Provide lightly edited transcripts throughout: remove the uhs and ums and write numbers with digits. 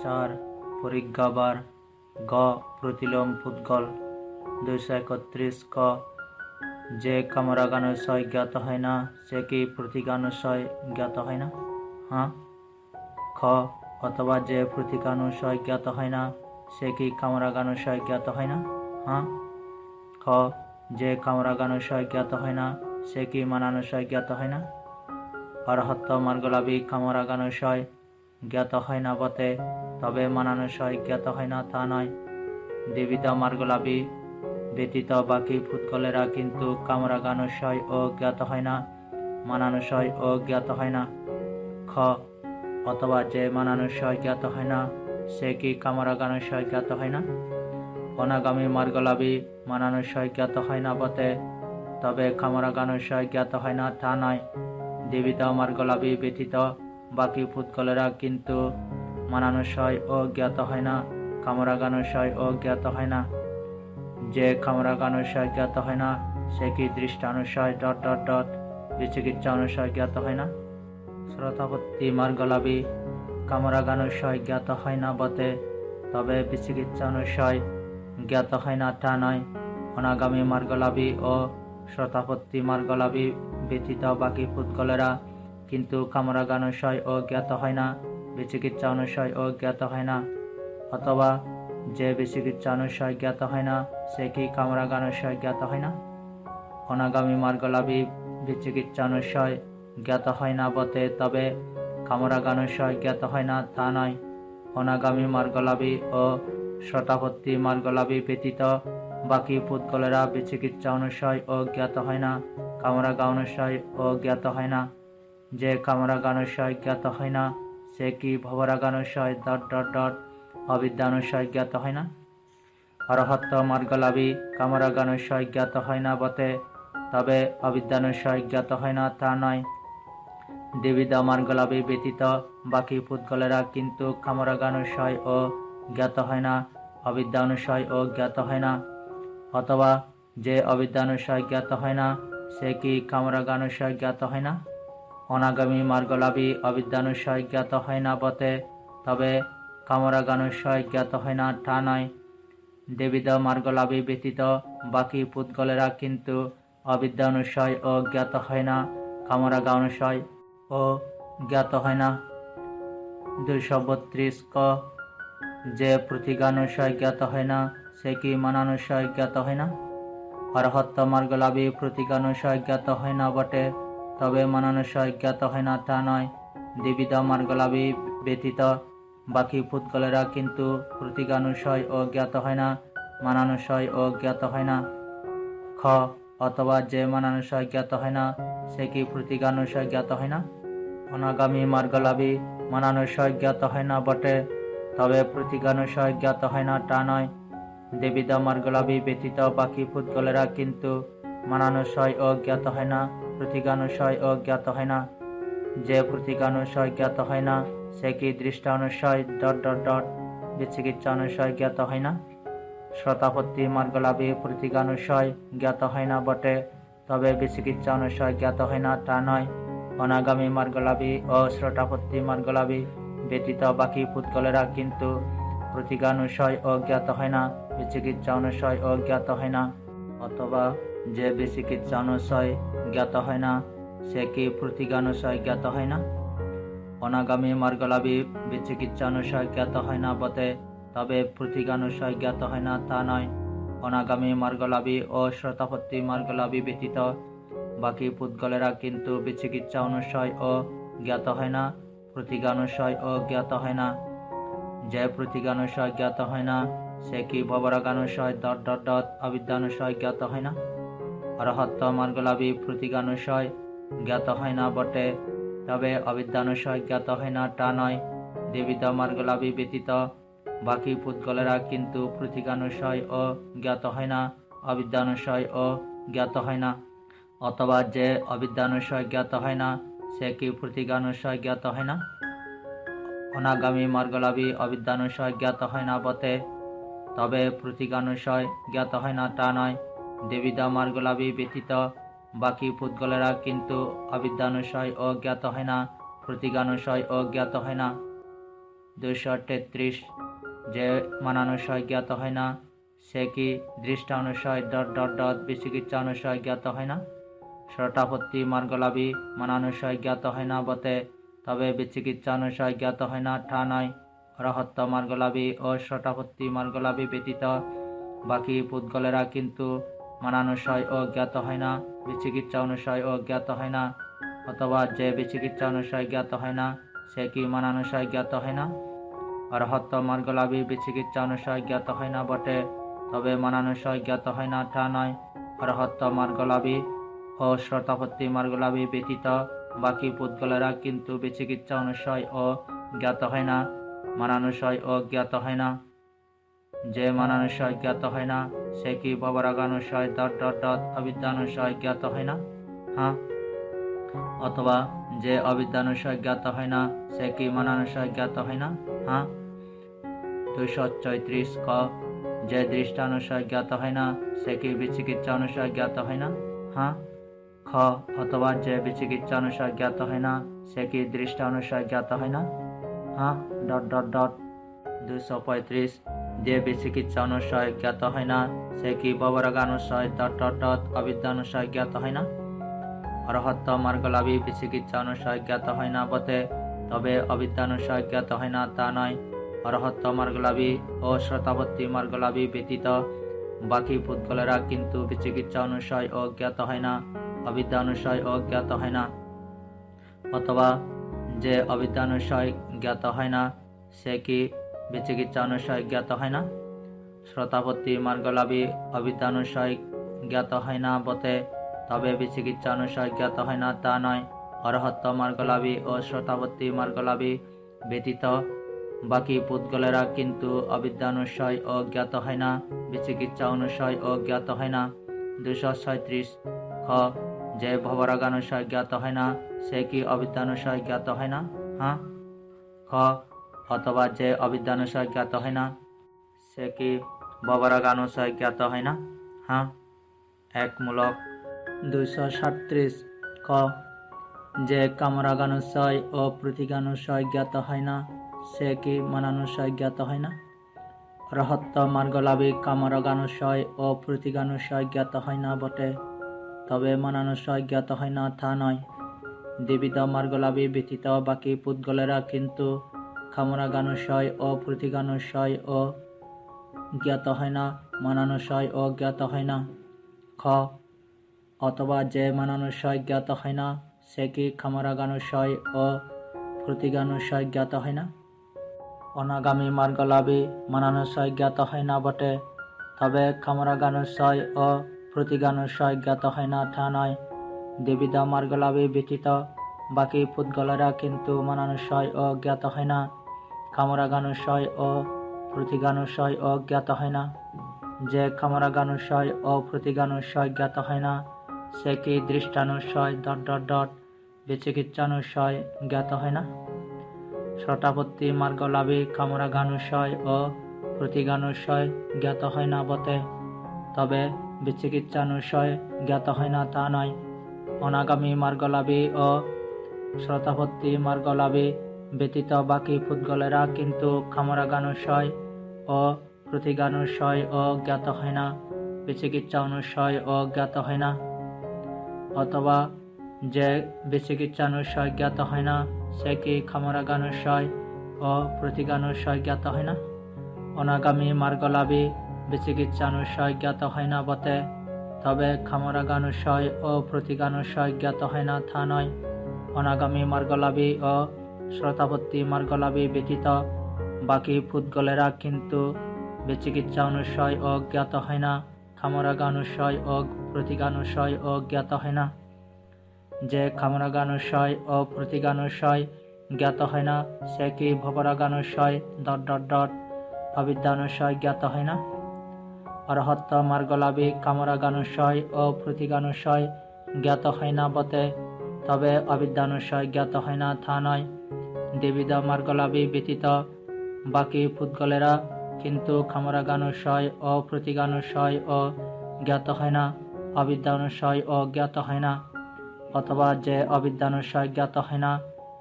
4 পরিজ্ঞাবার। গ প্রতিলোম পুদ্গল। 231 ক যে কামরাগানুশয় জ্ঞাত হয় না সে কি প্রতীকানুশয় জ্ঞাত হয় না? হ্যাঁ। খ অথবা যে প্রতীকানুশয় জ্ঞাত হয় না সে কি কামরাগানুশয় জ্ঞাত হয় না? হ্যাঁ। খ যে কামরাগানুশয় জ্ঞাত হয় না সে কি মানানুশয় জ্ঞাত হয় না? অরহত্ত মার্গলাভী কামরাগানুশয় জ্ঞাত হয় না বটে, তবে মানানুশয় জ্ঞাত হয় না তা নয়। দেবিতা মার্গলাভী ব্যতীত বাকি ফুৎকলেরা কিন্তু কামরাগানুশয় ও জ্ঞাত হয় না, মানানুশয় ও জ্ঞাত হয় না। খ অথবা যে মানানুশয় জ্ঞাত হয় না সে কি কামরাগানুশয় জ্ঞাত হয় না? অনাগামী মার্গলাভী মানানুশয় জ্ঞাত হয় না বটে, তবে কামরাগানুশয় জ্ঞাত হয় না তা নয়। দেবিতা মার্গলাভী ব্যতীত বাকি ফুৎকলেরা কিন্তু মানানুশয় ও জ্ঞাত হয় না, কামরাগানুশয় ও জ্ঞাত হয় না। যে কামরাগানুশয় জ্ঞাত হয় না সে কি দৃষ্টানুশয় বিচিকিৎসা অনুশয় জ্ঞাত হয় না? শ্রোতাপত্তি মার্গলাভী কামরাগানুশয় জ্ঞাত হয় না বটে, তবে বিচিকিৎসা অনুশয় জ্ঞাত হয় না তা নয়। অনাগামী মার্গলাভী ও শ্রোতাপত্তি মার্গলাভী ব্যতীত বাকি ফুৎকলেরা কিন্তু কামরাগানুশয় ও জ্ঞাত হয় না, বিচিকিৎসা অনুশয় ও জ্ঞাত হয় না। অথবা যে বিচিকিৎসা অনুশয় জ্ঞাত হয় না সে কি কামরাগানুশয় জ্ঞাত হয় না? অনাগামী মার্গলাভী বিচিকিৎসা অনুশয় জ্ঞাত হয় না বটে, তবে কামরাগানুশয় জ্ঞাত হয় না তা নয়। অনাগামী মার্গলাভী ও শ্রোতাপত্তি মার্গলাভী ব্যতীত বাকি ফুৎকলেরা বিচিকিৎসা অনুশয় ও জ্ঞাত হয় না, কামরাগানুশয় ও জ্ঞাত হয় না। যে কামরাগানুশয় জ্ঞাত হয় না সে কি ভবরাগানুশয় অবিদ্যানুশয় জ্ঞাত হয় না? অরহত্ত মার্গলাভী কামরাগানুশয় জ্ঞাত হয় না বটে, তবে অবিদ্যানুশয় জ্ঞাত হয় না তা নয়। দেবিদা মার্গলাভী ব্যতীত বাকি ফুৎকলেরা কিন্তু কামরাগানুশয় ও জ্ঞাত হয় না, অবিদ্যানুশয় ও জ্ঞাত হয় না। অথবা যে অবিদ্যানুশয় জ্ঞাত হয় না সে কি কামরাগানুশয় জ্ঞাত হয় না? অনাগামী মার্গলাভী অবিদ্যানুশয় জ্ঞাত হয় না বটে, তবে কামরাগানুশয় জ্ঞাত হয় না তা নয়। দেবিদা মার্গলাভী ব্যতীত বাকি ফুৎকলেরা কিন্তু অবিদ্যানুশয় ও জ্ঞাত হয় না, কামরাগানুশয় ও জ্ঞাত হয় না। 232 ক যে প্রতীকানুশয় জ্ঞাত হয় না সে কি মানানুশয় জ্ঞাত হয় না? অরহত্ত মার্গলাভী প্রতীকানুশয় জ্ঞাত হয় না বটে, তবে মানানুশয় জ্ঞাত হয় না তা নয়। দেবিদা মার্গলাভী ব্যতীত বাকি ফুৎকলেরা কিন্তু প্রতীকানুশয় ও জ্ঞাত হয় না, মানানুশয় ও জ্ঞাত হয় না। খ অথবা যে মানানুশয় জ্ঞাত হয় না সে কি প্রতীকানুশয় জ্ঞাত হয় না? অনাগামী মার্গলাভী মানানুশয় জ্ঞাত হয় না বটে, তবে প্রতীকানুশয় জ্ঞাত হয় না তা নয়। দেবিদা মার্গলাভী ব্যতীত বাকি ফুৎকলেরা কিন্তু মানানুশয় ও জ্ঞাত হয় না, প্রতীকানুশয় ও জ্ঞাত হয় না। যে প্রতীকানুশয় জ্ঞাত হয় না সে কি দৃষ্টানুশয় বিচিকিৎসা অনুশয় জ্ঞাত হয় না? শ্রোতাপত্তি মার্গলাভী প্রতীকানুশয় জ্ঞাত হয় না বটে, তবে বিচিকিৎসা অনুশয় জ্ঞাত হয় না তা নয়। অনাগামী মার্গলাভী ও শ্রোতাপত্তি মার্গলাভী ব্যতীত বাকি ফুৎকলেরা কিন্তু প্রতীকানুশয় ও জ্ঞাত হয় না, বিচিকিৎসা অনুশয় ও জ্ঞাত হয় না। অথবা যে বিচিকিৎসা অনুশয় জ্ঞাত হয় না সে কি প্রতীকানুশয় জ্ঞাত হয় না? অনাগামী মার্গলাভী বিচিকিৎসা অনুশয় জ্ঞাত হয় না বটে, তবে প্রতীকানুশয় জ্ঞাত হয় না তা নয়। অনাগামী মার্গলাভী ও শ্রোতাপত্তি মার্গলাভী ব্যতীত বাকি ফুৎকলেরা কিন্তু বিচিকিৎসা অনুশয় ও জ্ঞাত হয় না, প্রতীকানুশয় ও জ্ঞাত হয় না। যে প্রতীকানুশয় জ্ঞাত হয় না সে কি ভবরাগানুশয় অবিদ্যানুশয় জ্ঞাত হয় না? অরহত্ত মার্গলাভী প্রতীকানুশয় জ্ঞাত হয় না বটে, তবে অবিদ্যানুশয় জ্ঞাত হয় না তা নয়। দেবিদা মার্গলাভী ব্যতীত বাকি ফুৎকলেরা কিন্তু প্রতীকানুশয় ও জ্ঞাত হয় না, অবিদ্যানুশয় ও জ্ঞাত হয় না। অথবা যে অবিদ্যানুশয় জ্ঞাত হয় না সে কি প্রতীকানুশয় জ্ঞাত হয় না? অনাগামী মার্গলাভী অবিদ্যানুশয় জ্ঞাত হয় না বটে, তবে প্রতীকানুশয় জ্ঞাত হয় না তা নয়। দেবিদা মার্গলাভী ব্যতীত বাকি ফুৎকলেরা কিন্তু অবিদ্যানুশয় ও জ্ঞাত হয় না, প্রতীকানুশয় ও জ্ঞাত হয় না। 233 যে মানানুসায় জ্ঞাত হয় না সে কি দৃষ্টানুসায় ... বিচিকিচ্ছা অনুসায় জ্ঞাত হয় না। শ্রোতাপত্তি মার্গলাভী মানানুসায় জ্ঞাত হয় না বটে, তবে বিচিকিচ্ছা অনুসায় জ্ঞাত হয় না তা নয়। অরহত্ত মার্গলাভী ও শ্রোতাপত্তি মার্গলাভী ব্যতীত বাকি পুদ্গলেরা কিন্তু মানানুসায় ও জ্ঞাত হয় না, বিচিকিচ্ছা অনুসায় ও জ্ঞাত হয় না। অথবা যে বিচিকিচ্ছা অনুসায় জ্ঞাত হয় না সে কি মানানুসায় জ্ঞাত হয় না। অরহত্ত মার্গলাভী বিচিকিচ্ছা অনুসায় জ্ঞাত হয় না বটে, তবে মানানুসায় জ্ঞাত হয় না তা নয়। অরহত্ত মার্গলাভী ও শ্রোতাপত্তি মার্গলাভী ব্যতীত বাকি পুদ্গলেরা কিন্তু বিচিকিচ্ছা অনুসায় ও জ্ঞাত হয় না, মানানুসায় ও জ্ঞাত হয় না। যে মানানুসায় জ্ঞাত হয় না সে কি ভবরাগানুসায় ... অবিদ্যানুসায় জ্ঞাত হয় না। হ্যাঁ। অথবা যে অবিদ্যানুসায় জ্ঞাত হয় না সে কি মানানুসায় জ্ঞাত হয় না। হ্যাঁ। 234 ক যে দৃষ্টানুসায় জ্ঞাত হয় না সে কি বিচিকিচ্ছা অনুসায় জ্ঞাত হয় না। হ্যাঁ। খ অথবা যে বিচিকিচ্ছা অনুসায় জ্ঞাত হয় না সে কি দৃষ্টানুসায় জ্ঞাত হয় না। হ্যাঁ। 235 যে বিচিকিচ্ছা অনুসায় জ্ঞাত হয় না সে কি ভবরাগানুসায় ... অবিদ্যানুসায় জ্ঞাত হয় না। অরহত্ত মার্গলাভী বিচিকিচ্ছা অনুসায় জ্ঞাত হয় না বটে, তবে অবিদ্যানুসায় জ্ঞাত হয় না তা নয়। অরহত্ত মার্গলাভী ও শ্রোতাপত্তি মার্গলাভী ব্যতীত বাকি পুদ্গলেরা কিন্তু বিচিকিচ্ছা অনুসায় ও জ্ঞাত হয় না, অবিদ্যা অনুসায় ও জ্ঞাত হয় না। অথবা যে অবিদ্যানুসায় জ্ঞাত হয় না সে কি বিচিকিচ্ছা অনুসায় জ্ঞাত হয় না। শ্রোতাপত্তি মার্গলাভী অবিদ্যানুসায় জ্ঞাত হয় না বটে, তবে বিচিকিচ্ছা অনুসায় জ্ঞাত হয় না তা নয়। অরহত্ত মার্গলাভী ও শ্রোতাপত্তি মার্গলাভী ব্যতীত বাকি পুদ্গলেরা কিন্তু অবিদ্যানুসায় ও জ্ঞাত হয় না, বিচিকিচ্ছা অনুসায় ও জ্ঞাত হয় না। 236 খ যে ভবরাগানুসায় জ্ঞাত হয় না সে কি অবিদ্যানুসায় জ্ঞাত হয় না। হ্যাঁ। খ অথবা যে অবিদ্যানুসায় জ্ঞাত হয় না সে কি ভবরাগানুসায় জ্ঞাত হয় না। হ্যাঁ। একমূলক। 237 ক যে কামরাগানুসায় ও প্রতীকানুসায় জ্ঞাত হয় না সে কি মানানুসায় জ্ঞাত হয় না। অরহত্ত মার্গলাভী কামরাগানুসায় ও প্রতীকানুসায় জ্ঞাত হয় না বটে, তবে মানানুসায় জ্ঞাত হয় না তা নয়। দ্বিবিধ মার্গলাভী ব্যতীত বাকি পুদ্গলেরা কিন্তু কামরাগানুসায় ও প্রতীকানুসায় ও জ্ঞাত হয় না, মানানুসায় ও জ্ঞাত হয় না। খ অথবা যে মানানুসায় জ্ঞাত হয় না সে কি কামরাগানুসায় ও প্রতীকানুসায় জ্ঞাত হয় না। অনাগামী মার্গলাভী মানানুসায় জ্ঞাত হয় না বটে, তবে কামরাগানুসায় ও প্রতীকানুসায় জ্ঞাত হয় না তা নয়। দ্বিবিধ মার্গলাভী ব্যতীত বাকি পুদ্গলেরা কিন্তু মানানুসায় ও জ্ঞাত হয় না, কামরাগানুসায় ও প্রতীকানুসায় ও জ্ঞাত হয় না। যে কামরাগানুসায় ও প্রতীকানুসায় জ্ঞাত হয় না সে কি দৃষ্টানুসায় ... বিচিকিচ্ছানুসায় জ্ঞাত হয় না। শ্রোতাপত্তি মার্গলাভী কামরাগানুসায় ও প্রতীকানুসায় জ্ঞাত হয় না বটে, তবে বিচিকিচ্ছানুসায় জ্ঞাত হয় না তা নয়। অনাগামী মার্গলাভী ও শ্রোতাপত্তি মার্গলাভী ব্যতীত বাকি পুদ্গলেরা কিন্তু কামরাগানুসায় ও প্রতীকানুসায় ও জ্ঞাত হয় না, বিচিকিচ্ছা অনুসায় ও জ্ঞাত হয় না। অথবা যে বিচিকিচ্ছানুসায় জ্ঞাত হয় না সে কি কামরাগানুসায় ও প্রতীকানুসায় জ্ঞাত হয় না। অনাগামী মার্গলাভী বিচিকিচ্ছানুসায় জ্ঞাত হয় না বটে, তবে কামরাগানুসায় ও প্রতীকানুসায় জ্ঞাত হয় না তা নয়। অনাগামী মার্গলাভী ও শ্রোতাপত্তি মার্গলাভী ব্যতীত বাকি পুদ্গলেরা কিন্তু বিচিকিচ্ছা অনুসায় ও জ্ঞাত হয় না, কামরাগানুসায় ও প্রতীকানুসায় ও জ্ঞাত হয় না। যে কামরাগানুসায় ও প্রতীকানুসায় জ্ঞাত হয় না সে কি ভবরাগানুসায় ... অবিদ্যানুসায় জ্ঞাত হয় না। অরহত্ত মার্গলাভী কামরাগানুসায় ও প্রতীকানুসায় জ্ঞাত হয় না বটে, তবে অবিদ্যানুসায় জ্ঞাত হয় না তা নয়। দ্বিবিধ মার্গলাভী ব্যতীত বাকি পুদ্গলেরা কিন্তু কামরাগানুসায় ও প্রতীকানুসায় ও জ্ঞাত হয় না, অবিদ্যানুসায় ও জ্ঞাত হয় না। অথবা যে অবিদ্যানুসায় জ্ঞাত হয় না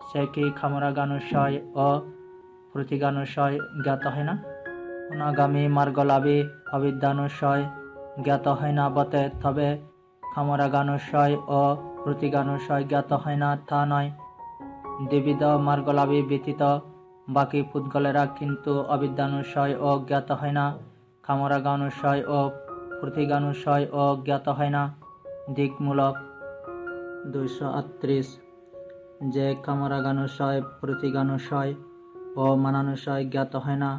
সে কি কামরাগানুসায় ও প্রতীকানুশয় জ্ঞাত হয় না। অনাগামী মার্গলাভী অবিদ্যানুশয় জ্ঞাত হয় না বটে, তবে কামরাগানুশয় ও প্রতীকানুশয় জ্ঞাত হয় না তা নয়। দ্বিবিধ মার্গলাভী ব্যতীত বাকি পুদ্গলেরা কিন্তু অবিদ্যানুশয় ও জ্ঞাত হয় না, কামরাগানুশয় ও প্রতীকানুশয় ও জ্ঞাত হয় না। দিকমূলক 238 যে কামরাগানুশয় প্রতীকানুশয় ও মানানুশয় জ্ঞাত হয় না,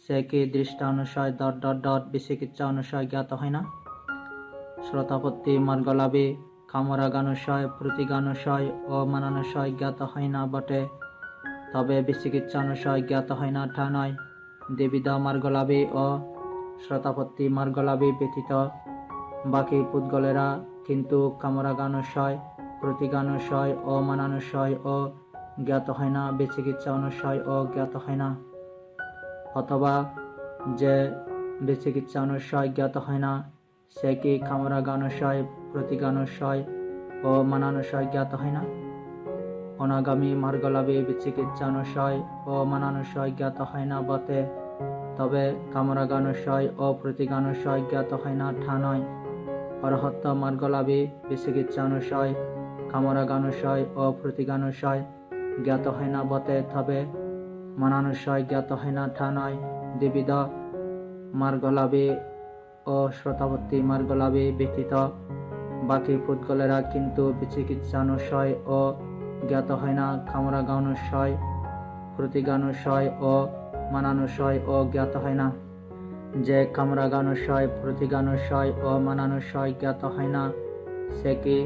সে কি দৃষ্টানুশয় বিচিকিৎসা অনুশয় জ্ঞাত হয় না। শ্রোতাপত্তি মার্গলাভী কামরাগানুশয় প্রতীকানুশয় ও মানানুশয় জ্ঞাত হয় না বটে, তবে বিচিকিৎসা অনুশয় জ্ঞাত হয় না তা নয়। দ্বিবিধ মার্গলাভী ও শ্রোতাপত্তি মার্গলাভী ব্যতীত বাকি পুদ্গলেরা কিন্তু কামরাগানুশয় প্রতীকানুশয় ও মানানুশয় ও জ্ঞাত হয় না, বিচিকিৎসা অনুশয় ও জ্ঞাত হয় না। অথবা যে বিচিকিৎসা অনুশয় জ্ঞাত হয় না, সে কি কামরাগানুশয় প্রতীকানুশয় ও মানানুশয় জ্ঞাত হয় না। অনাগামী মার্গলাভী বিচিকিৎসা অনুশয় ও মানানুশয় জ্ঞাত হয় না বটে, তবে কামরাগানুশয় ও প্রতীকানুশয় জ্ঞাত হয় না তা নয়। অরহত্ত মার্গলাভী বিচিকিৎসা অনুশয় কামরাগানুশয় ও প্রতীকানুশয় জ্ঞাত হয় না বটে, তবে মানানুশয় জ্ঞাত হয় না তা নয়। দ্বিবিধ মার্গলাভী ও শ্রোতাপত্তি মার্গলাভী ব্যতীত বাকি পুদ্গলেরা কিন্তু বিচিকিৎসানুশয় ও জ্ঞাত হয় না, কামরাগানুশয় প্রতীকানুশয় ও মানানুশয় ও জ্ঞাত হয় না। যে কামরাগানুশয় প্রতীকানুশয় ও মানানুশয় জ্ঞাত হয় না, সে কি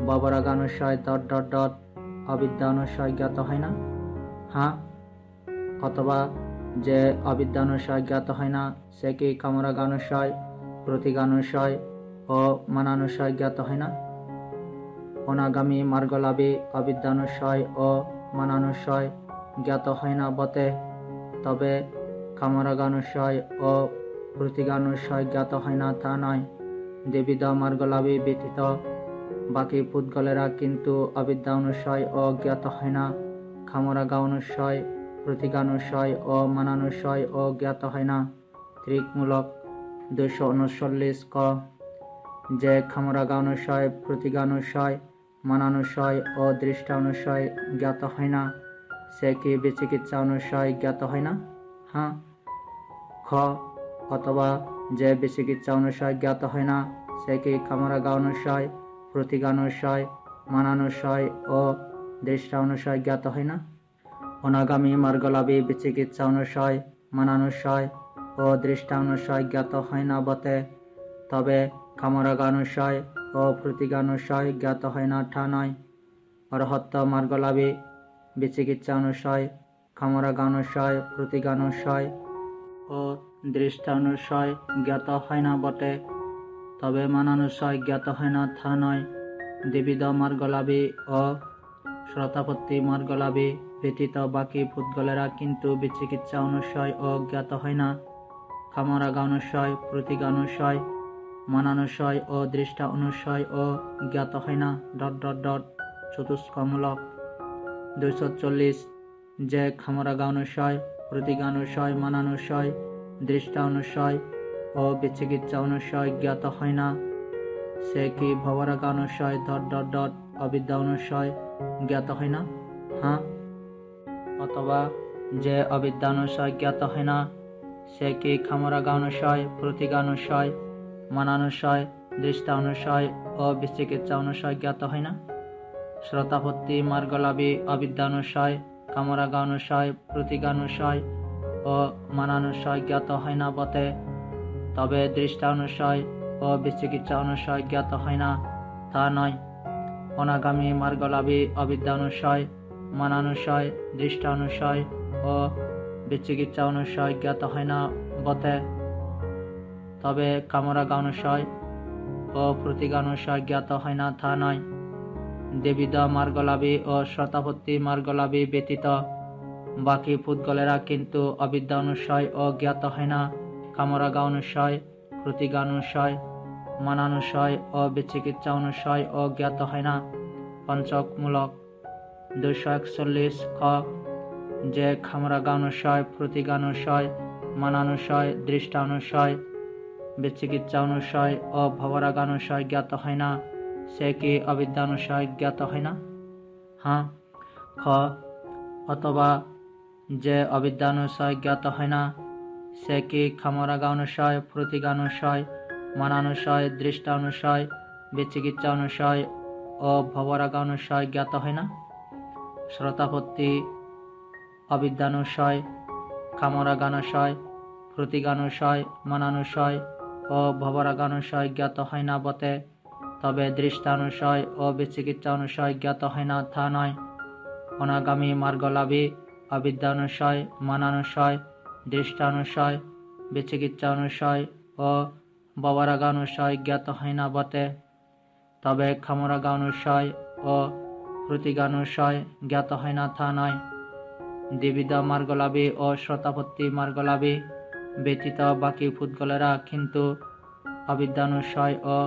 ববরাগানুশয় অবিদ্যানুশয় জ্ঞাত হয় না। হ্যাঁ। অথবা যে অবিদ্যানুশয় জ্ঞাত হয় না, সে কি কামরাগানুশয় প্রতীকানুশয় ও মানানুশয় জ্ঞাত হয় না। অনাগামী মার্গলাভী অবিদ্যানুশয় ও মানানুশয় জ্ঞাত হয় না বটে, তবে কামরাগানুশয় ও প্রতীকানুশয় জ্ঞাত হয় না তা নয়। দ্বিবিধ মার্গলাভী ব্যতীত বাকি পুদ্গলেরা কিন্তু অবিদ্যানুশয় ও জ্ঞাত হয় না, কামরাগানুশয় প্রতীকানুশয় ও মানানুশয় ও জ্ঞাত হয় না। দিকমূলক 239 ক যে কামরাগানুশয় প্রতীকানুশয় মানানুশয় ও দৃষ্টানুশয় জ্ঞাত হয় না, সে কি বিচিকিৎসা অনুশয় জ্ঞাত হয় না। হ্যাঁ। খ অথবা যে বিচিকিৎসা অনুশয় জ্ঞাত হয় না, সে কি কামরাগানুশয় প্রতীকানুশয় মানানুশয় ও দৃষ্টানুশয় জ্ঞাত হয় না। অনাগামী মার্গলাভী বিচিকিৎসা অনুশয় মানানুশয় ও দৃষ্টানুশয় জ্ঞাত হয় না বটে, তবে কামরাগানুশয় ও প্রতীকানুশয় জ্ঞাত হয় না তা নয়। অরহত্ত মার্গলাভী বিচিকিৎসা অনুশয় কামরাগানুশয় প্রতীকানুশয় ও দৃষ্টানুশয় জ্ঞাত হয় না বটে, তবে মানানুশয় জ্ঞাত হয় না তা নয়। দ্বিবিধ মার্গলাভী ও শ্রোতাপত্তি মার্গলাভী ব্যতীত বাকি পুদ্গলেরা কিন্তু বিচিকিৎসা অনুশয় ও জ্ঞাত হয় না, কামরাগানুশয় প্রতীকানুশয় মানানুশয় ও দৃষ্টা অনুশয় ও জ্ঞাত হয় না। চতুষ্কমূলক 240 যে কামরাগানুশয় প্রতীকানুশয় মানানুশয় দৃষ্টানুশয় ও বিচিকিৎসা অনুশয় জ্ঞাত হয় না, সে কি ভবরাগানুশয় অবিদ্যা অনুশয় জ্ঞাত হয় না। হ্যাঁ। অথবা যে অবিদ্যানুশয় জ্ঞাত হয় না, সে কি কামরাগানুশয় প্রতীকানুশয় মানানুশয় দৃষ্টানুশয় ও বিচিকিৎসা অনুশয় জ্ঞাত হয় না। শ্রোতাপত্তি মার্গলাভী অবিদ্যানুশয় কামরাগানুশয় প্রতীকানুশয় ও মানানুশয় জ্ঞাত হয় না বটে, তবে দৃষ্টানুশয় ও বিচিকিৎসা অনুশয় জ্ঞাত হয় না তা নয়। অনাগামী মার্গলাভী অবিদ্যানুশয় মানানুশয় দৃষ্টানুশয় ও বিচিকিৎসা অনুশয় জ্ঞাত হয় না বটে, তবে কামরাগানুশয় ও প্রতীকানুশয় জ্ঞাত হয় না তা নয়। দ্বিবিধ মার্গলাভী ও শ্রোতাপত্তি মার্গলাভী ব্যতীত বাকি পুদ্গলেরা কিন্তু অবিদ্যানুশয় ও জ্ঞাত হয় না, কামরাগানুশয় প্রতীকানুশয় মানানুশয় ও বিচিকিৎসা অনুশয় ও জ্ঞাত হয় না। পঞ্চকমূলক 241 খ যে খামরাগানুশয় প্রতিগানুশয় মানানুশয় দৃষ্টানুশয় বিচিকিৎসানুশয় ও ভবরাগানুশয় জ্ঞাত হয় না, সে কি অবিদ্যানুশয় জ্ঞাত হয় না? হ্যাঁ। খ অথবা যে অবিদ্যানুশয় জ্ঞাত হয় না, সে কি খামরাগানুশয় প্রতিগানুশয় মানানুশয় দৃষ্টানুশয় বিচিকিৎসানুশয় ও ভবরাগানুশয় জ্ঞাত হয় না? শ্রোতাপত্তি অবিদ্যানুশয় খামরাগানুশয় প্রতিগানুশয় মানানুশয় ও ভবরাগানুশয় জ্ঞাত হয় না বটে, তবে দৃষ্টানুশয় ও বিচিকিৎসানুশয় জ্ঞাত হয় না তা নয়। অনাগামী মার্গলাভী অবিদ্যানুশয় মানানুশয় দৃষ্টানুশয় বিচিকিৎসানুশয় ও ভবরাগানুশয় জ্ঞাত হয় না বটে, তবে খামরাগানুশয় ও প্রতিগানুশয় জ্ঞাত হয় না তা নয়। দ্বিবিধ মার্গলাভী ও শ্রোতাপত্তি মার্গলাভী ব্যতীত বাকি পুদ্গলেরা কিন্তু অবিদ্যানুশয় ও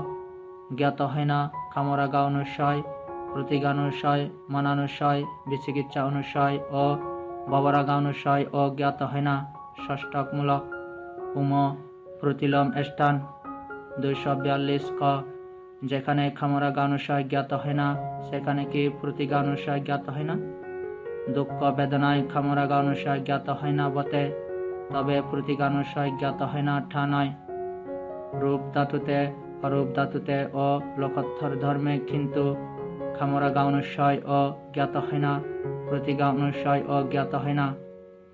জ্ঞাত হয় না, খামরাগানুশয় প্রতিগানুশয় মানানুশয় বিচিকিৎসা অনুশয় ও ভবরাগানুশয় ও জ্ঞাত হয় না। ষষ্ঠকমূলক উম প্রতিলোম স্থান 242 ক যেখানে খামরাগানুশয় জ্ঞাত হয় না, সেখানে কি প্রতিগানুশয় জ্ঞাত হয় না? দুঃখ বেদনায় খামরাগানুশয় জ্ঞাত হয় না বটে, তবে প্রতিগানুশয় জ্ঞাত হয় না ঠা নয়। রূপ ধাতুতে অরূপ ধাতুতে ও লোকোত্তর ধর্মে কিন্তু খামরাগানুশয় ও জ্ঞাত হয় না, প্রতিগানুশয় ও জ্ঞাত হয় না।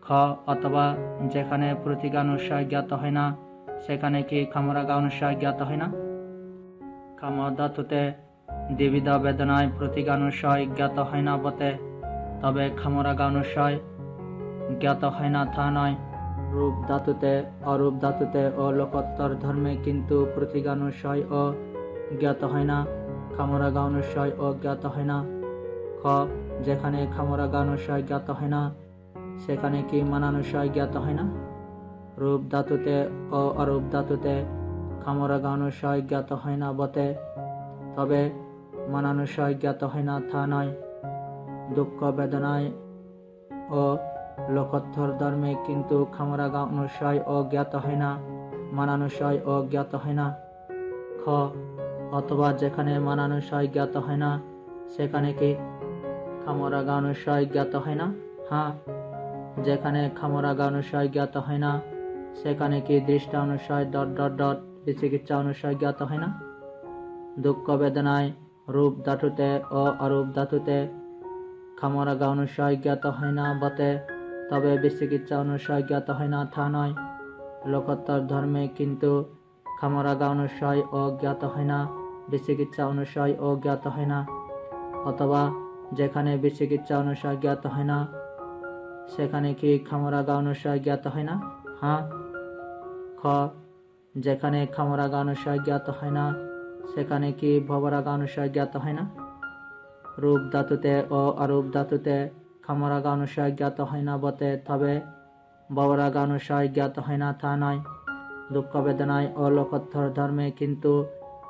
খ অথবা যেখানে প্রতিগানুশয় জ্ঞাত হয় না, সেখানে কি খামরাগানুশয় জ্ঞাত হয় না? কাম ধাতুতে দ্বিবিধ বেদনায় প্রতিগানুশয় জ্ঞাত হয় না বটে, তবে খামরাগানুশয় জ্ঞাত হয় না তা নয়। রূপ ধাতুতে অরূপ ধাতুতে ও লোকোত্তর ধর্মে কিন্তু প্রতিগানুশয় ও জ্ঞাত হয় না, খামরাগানুশয় ও জ্ঞাত হয় না। খ যেখানে খামরাগানুশয় জ্ঞাত হয় না, সেখানে কি মানানুশয় জ্ঞাত হয় না? রূপ ধাতুতে ও অরূপ ধাতুতে খামরাগানুশয় জ্ঞাত হয় না বটে, তবে মানানুশয় জ্ঞাত হয় না তা নয়। দুঃখ বেদনায় ও লোকোত্তর ধর্মে কিন্তু খামরাগানুশয় ও জ্ঞাত হয় না, মানানুশয় ও জ্ঞাত হয় না। খ অথবা যেখানে মানানুশয় জ্ঞাত হয় না, সেখানে কি খামরাগানুশয় জ্ঞাত হয় না? হ্যাঁ। যেখানে খামরাগানুশয় জ্ঞাত হয় না, সেখানে কি দৃষ্টানুশয় ... বিচিকিৎসা অনুশয় জ্ঞাত হয় না? দুঃখ বেদনায় রূপ ধাতুতে ও অরূপ ধাতুতে খামরাগানুশয় জ্ঞাত হয় না বটে, তবে বিচিকিৎসা অনুশয় জ্ঞাত হয় না তা নয়। লোকোত্তর ধর্মে কিন্তু খামরাগানুশয় ও জ্ঞাত হয় না, বিচিকিৎসা অনুশয় ও জ্ঞাত হয় না। অথবা যেখানে বিচিকিৎসা অনুশয় জ্ঞাত হয় না, সেখানে কি খামরাগানুশয় জ্ঞাত হয় না? হ্যাঁ। খ যেখানে খামরাগানুশয় জ্ঞাত হয় না, সেখানে কি ভবরাগানুশয় জ্ঞাত হয় না? রূপ ধাতুতে ও অরূপ ধাতুতে খামরাগানুশয় জ্ঞাত হয় না বটে, তবে ভবরাগানুশয় জ্ঞাত হয় না তা নয়। দুঃখ বেদনায় ও লোকোত্তর ধর্মে কিন্তু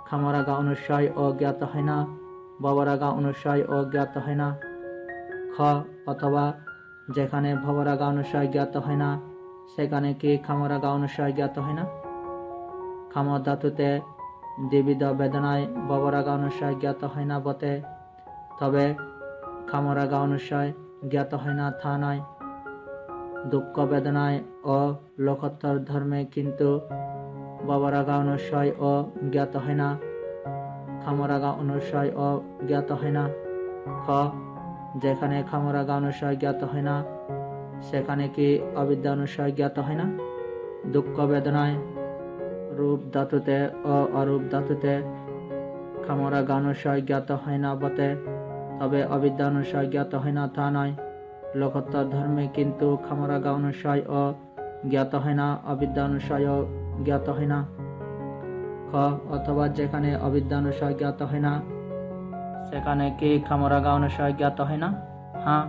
খামরাগানুশয় ও জ্ঞাত হয় না, ভবরাগানুশয় ও জ্ঞাত হয় না। খ অথবা যেখানে ভবরাগানুশয় জ্ঞাত হয় না, সেখানে কি খামরাগানুশয় জ্ঞাত হয় না? খাম ধাতুতে দ্বিবিধ বেদনায় ভবরাগানুশয় জ্ঞাত হয় না বটে, তবে খামরাগানুশয় জ্ঞাত হয় না তা নয়। দুঃখ বেদনায় ও লোকোত্তর ধর্মে কিন্তু ভবরাগানুশয় ও জ্ঞাত হয় না, খামরাগানুশয় ও জ্ঞাত হয় না। খ যেখানে খামরাগানুশয় জ্ঞাত হয় না, সেখানে কি অবিদ্যানুশয় জ্ঞাত হয় না? দুঃখ বেদনায় রূপ ধাতুতে ও অরূপ ধাতুতে খামরাগানুশয় জ্ঞাত হয় না বটে, তবে অবিদ্যানুশয় জ্ঞাত হয় না তা নয়। লোকোত্তর ধর্মে কিন্তু খামরাগানুশয় ও জ্ঞাত হয় না, অবিদ্যানুশয় ও জ্ঞাত হয় না। খ অথবা যেখানে অবিদ্যানুশয় জ্ঞাত হয় না, সেখানে কি খামরাগানুশয় জ্ঞাত হয় না? হ্যাঁ।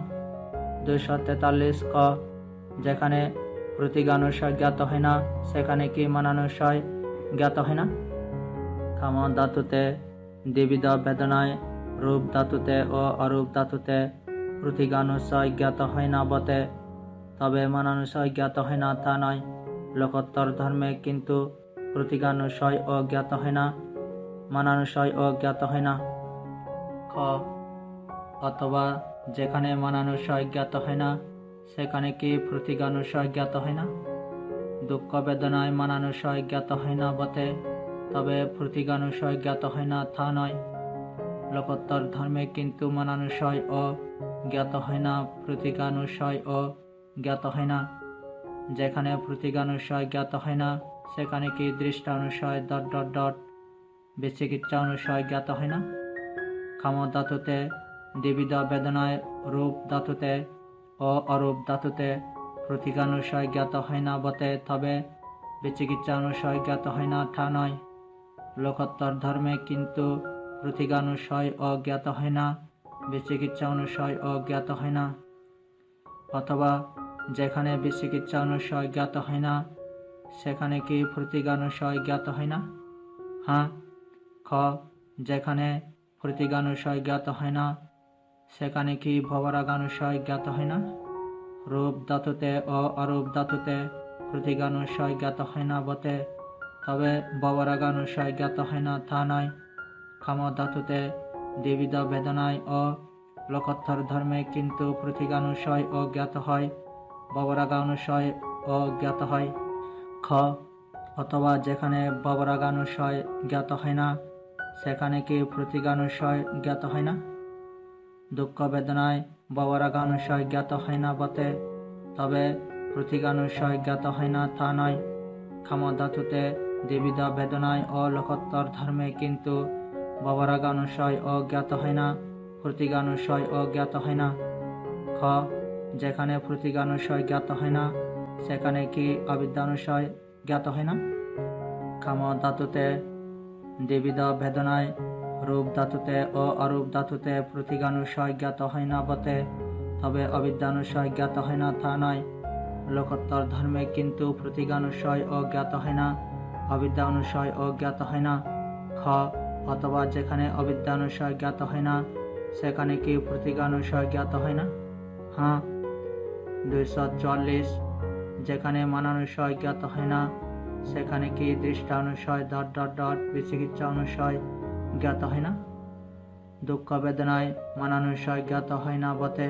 243 ক যেখানে প্রতিগানুশয় জ্ঞাত হয় না, সেখানে কি মানানুশয় জ্ঞাত হয় না? খাম ধাতুতে দ্বিবিধ বেদনায় রূপ ধাতুতে ও অরূপ ধাতুতে প্রতিগানুশয় জ্ঞাত হয় না বটে, তবে মনানুসয় জ্ঞাত হয় না তা নয়। লোকোত্তর ধর্মে কিন্তু প্রতীকানুসয় ও জ্ঞাত হয় না, মানানুসয় ও জ্ঞাত হয় না। খ অথবা যেখানে মানানুসয় জ্ঞাত হয় না সেখানে কি প্রতীকানুসয় জ্ঞাত হয় না? দুঃখ বেদনায় মানানুসয় জ্ঞাত হয় না বটে, তবে প্রতীকানুসয় জ্ঞাত হয় না তা নয়। লোকোত্তর ধর্মে কিন্তু মানানুসয় ও জ্ঞাত হয় না, প্রতীকানুসয় ও জ্ঞাত হয় না। যেখানে প্রতীকানুসয় জ্ঞাত হয় না সেখানে কি দৃষ্টানুসয় ... বিচিকিৎসা অনুসয় জ্ঞাত হয় না? কাম ধাতুতে দ্বিবিধ বেদনায় রূপ ধাতুতে ও অরূপ ধাতুতে প্রতীকানুসয় জ্ঞাত হয় না বটে, তবে বিচিকিৎসা অনুসয় জ্ঞাত হয় না তা নয়। লোকোত্তর ধর্মে কিন্তু প্রতীকানুসয় ও জ্ঞাত হয় না, বিচিকিৎসা অনুসয় ও জ্ঞাত হয় না। অথবা যেখানে বিচিকিৎসা অনুসয় জ্ঞাত হয় না সেখানে কি প্রতীকানুসয় জ্ঞাত হয় না? হ্যাঁ। খ যেখানে প্রতীকানুসয় জ্ঞাত হয় না সেখানে কি ভবরাগানুসয় জ্ঞাত হয় না? রূপ ধাতুতে ও অরূপ ধাতুতে প্রতীকানুসয় জ্ঞাত হয় না বটে, তবে ভবরাগানুসয় জ্ঞাত হয় না তা নয়। কাম ধাতুতে দ্বিবিধ বেদনায় ও লোকোত্তর ধর্মে কিন্তু প্রতীকানুসয় ও জ্ঞাত হয়, ভবরাগানুসয় ও জ্ঞাত হয়। খ অথবা যেখানে ভবরাগানুসয় জ্ঞাত হয় না সেখানে কি প্রতীকানুসয় জ্ঞাত হয় না? দুঃখ বেদনায় ভবরাগানুসয় জ্ঞাত হয় না বটে, তবে প্রতীকানুসয় জ্ঞাত হয় না তা নয়। কাম ধাতুতে দ্বিবিধ বেদনায় ও লোকোত্তর ধর্মে কিন্তু ভবরাগানুসয় ও জ্ঞাত হয় না, প্রতীকানুসয় ও জ্ঞাত হয় না। খ যেখানে প্রতীকানুসয় জ্ঞাত হয় না সেখানে কি অবিদ্যানুসয় জ্ঞাত হয় না? কাম ধাতুতে দ্বিবিধ বেদনায় রূপ ধাতুতে ও অরূপ ধাতুতে প্রতীকানুসয় জ্ঞাত হয় না বটে, তবে অবিদ্যানুসয় জ্ঞাত হয় না তা নয়। লোকোত্তর ধর্মে কিন্তু প্রতীকানুসয় ও জ্ঞাত হয় না, অবিদ্যানুসয় ও জ্ঞাত হয় না। খ অথবা যেখানে অবিদ্যানুসয় জ্ঞাত হয় না সেখানে কি প্রতীকানুসয় জ্ঞাত হয় না? হ্যাঁ। 244 যেখানে মানানুসয় জ্ঞাত হয় না সেখানে কি দৃষ্টানুসয় ... বিচিকিৎসা অনুসয় জ্ঞাত হয় না? দুঃখ বেদনায় মানানুসয় জ্ঞাত হয় না বটে,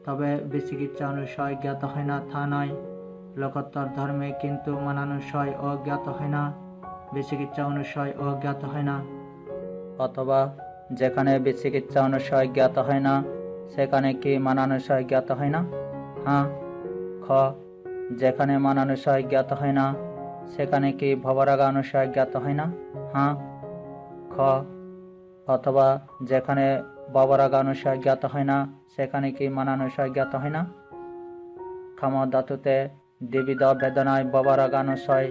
তবে বিচিকিৎসা অনুসয় জ্ঞাত হয় না তা নয়। লোকোত্তর ধর্মে কিন্তু মানানুসয় ও জ্ঞাত হয় না, বিচিকিৎসা অনুসয় ও জ্ঞাত হয় না। অথবা যেখানে বিচিকিৎসা অনুসয় জ্ঞাত হয় না সেখানে কি মানানুসয় জ্ঞাত হয় না? হ্যাঁ। খ যেখানে মানানুসয় জ্ঞাত হয় না সেখানে কি ভবরাগানুসয় জ্ঞাত হয় না? হ্যাঁ। খ অথবা যেখানে ভবরাগানুসয় জ্ঞাত হয় না সেখানে কি মানানুসয় জ্ঞাত হয় না? কাম ধাতুতে দ্বিবিধ বেদনায় ভবরাগানুসয়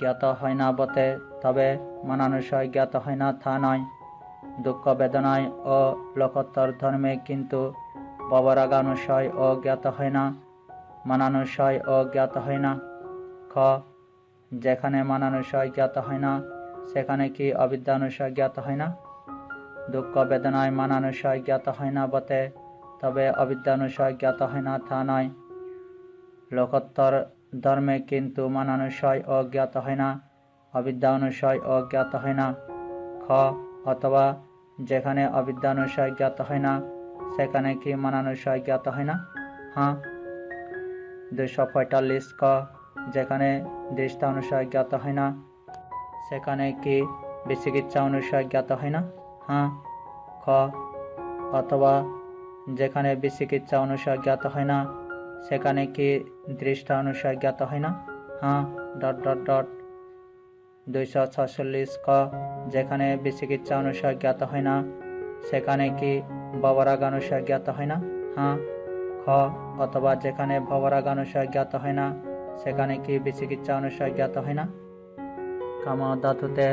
জ্ঞাত হয় না বটে, তবে মানানুসয় জ্ঞাত হয় না তা নয়। দুঃখ বেদনায় ও লোকোত্তর ধর্মে কিন্তু ভবরাগানুসয় ও জ্ঞাত হয় না, মানানুসয় ও জ্ঞাত হয় না। খ যেখানে মানানুসয় জ্ঞাত হয় না সেখানে কি অবিদ্যানুসয় জ্ঞাত হয় না? দুঃখ বেদনায় মানানুসয় জ্ঞাত হয় না বটে, তবে অবিদ্যানুসয় জ্ঞাত হয় না তা নয়। লোকোত্তর ধর্মে কিন্তু মানানুসয় ও জ্ঞাত হয় না, অবিদ্যানুসয় ও জ্ঞাত হয় না। খ অথবা যেখানে অবিদ্যানুসয় জ্ঞাত হয় না সেখানে কি মানানুসয় জ্ঞাত হয় না? হ্যাঁ। 245 ক যেখানে দৃষ্টানুসয় জ্ঞাত হয় না সেখানে কি বিচিকিৎসা অনুসয় জ্ঞাত হয় না? হ্যাঁ। খ অথবা যেখানে বিচিকিৎসা অনুসয় জ্ঞাত হয় না সেখানে কি দৃষ্টানুসয় জ্ঞাত হয় না? হ্যাঁ... 246 ক যেখানে বিচিকিৎসা অনুসয় জ্ঞাত হয় না সেখানে কি ভবরাগানুসয় জ্ঞাত হয় না? হ্যাঁ। খ অথবা যেখানে ভবরাগানুসয় জ্ঞাত হয় না সেখানে কি বিচিকিৎসা অনুসয় জ্ঞাত হয় না? কাম ধাতুতে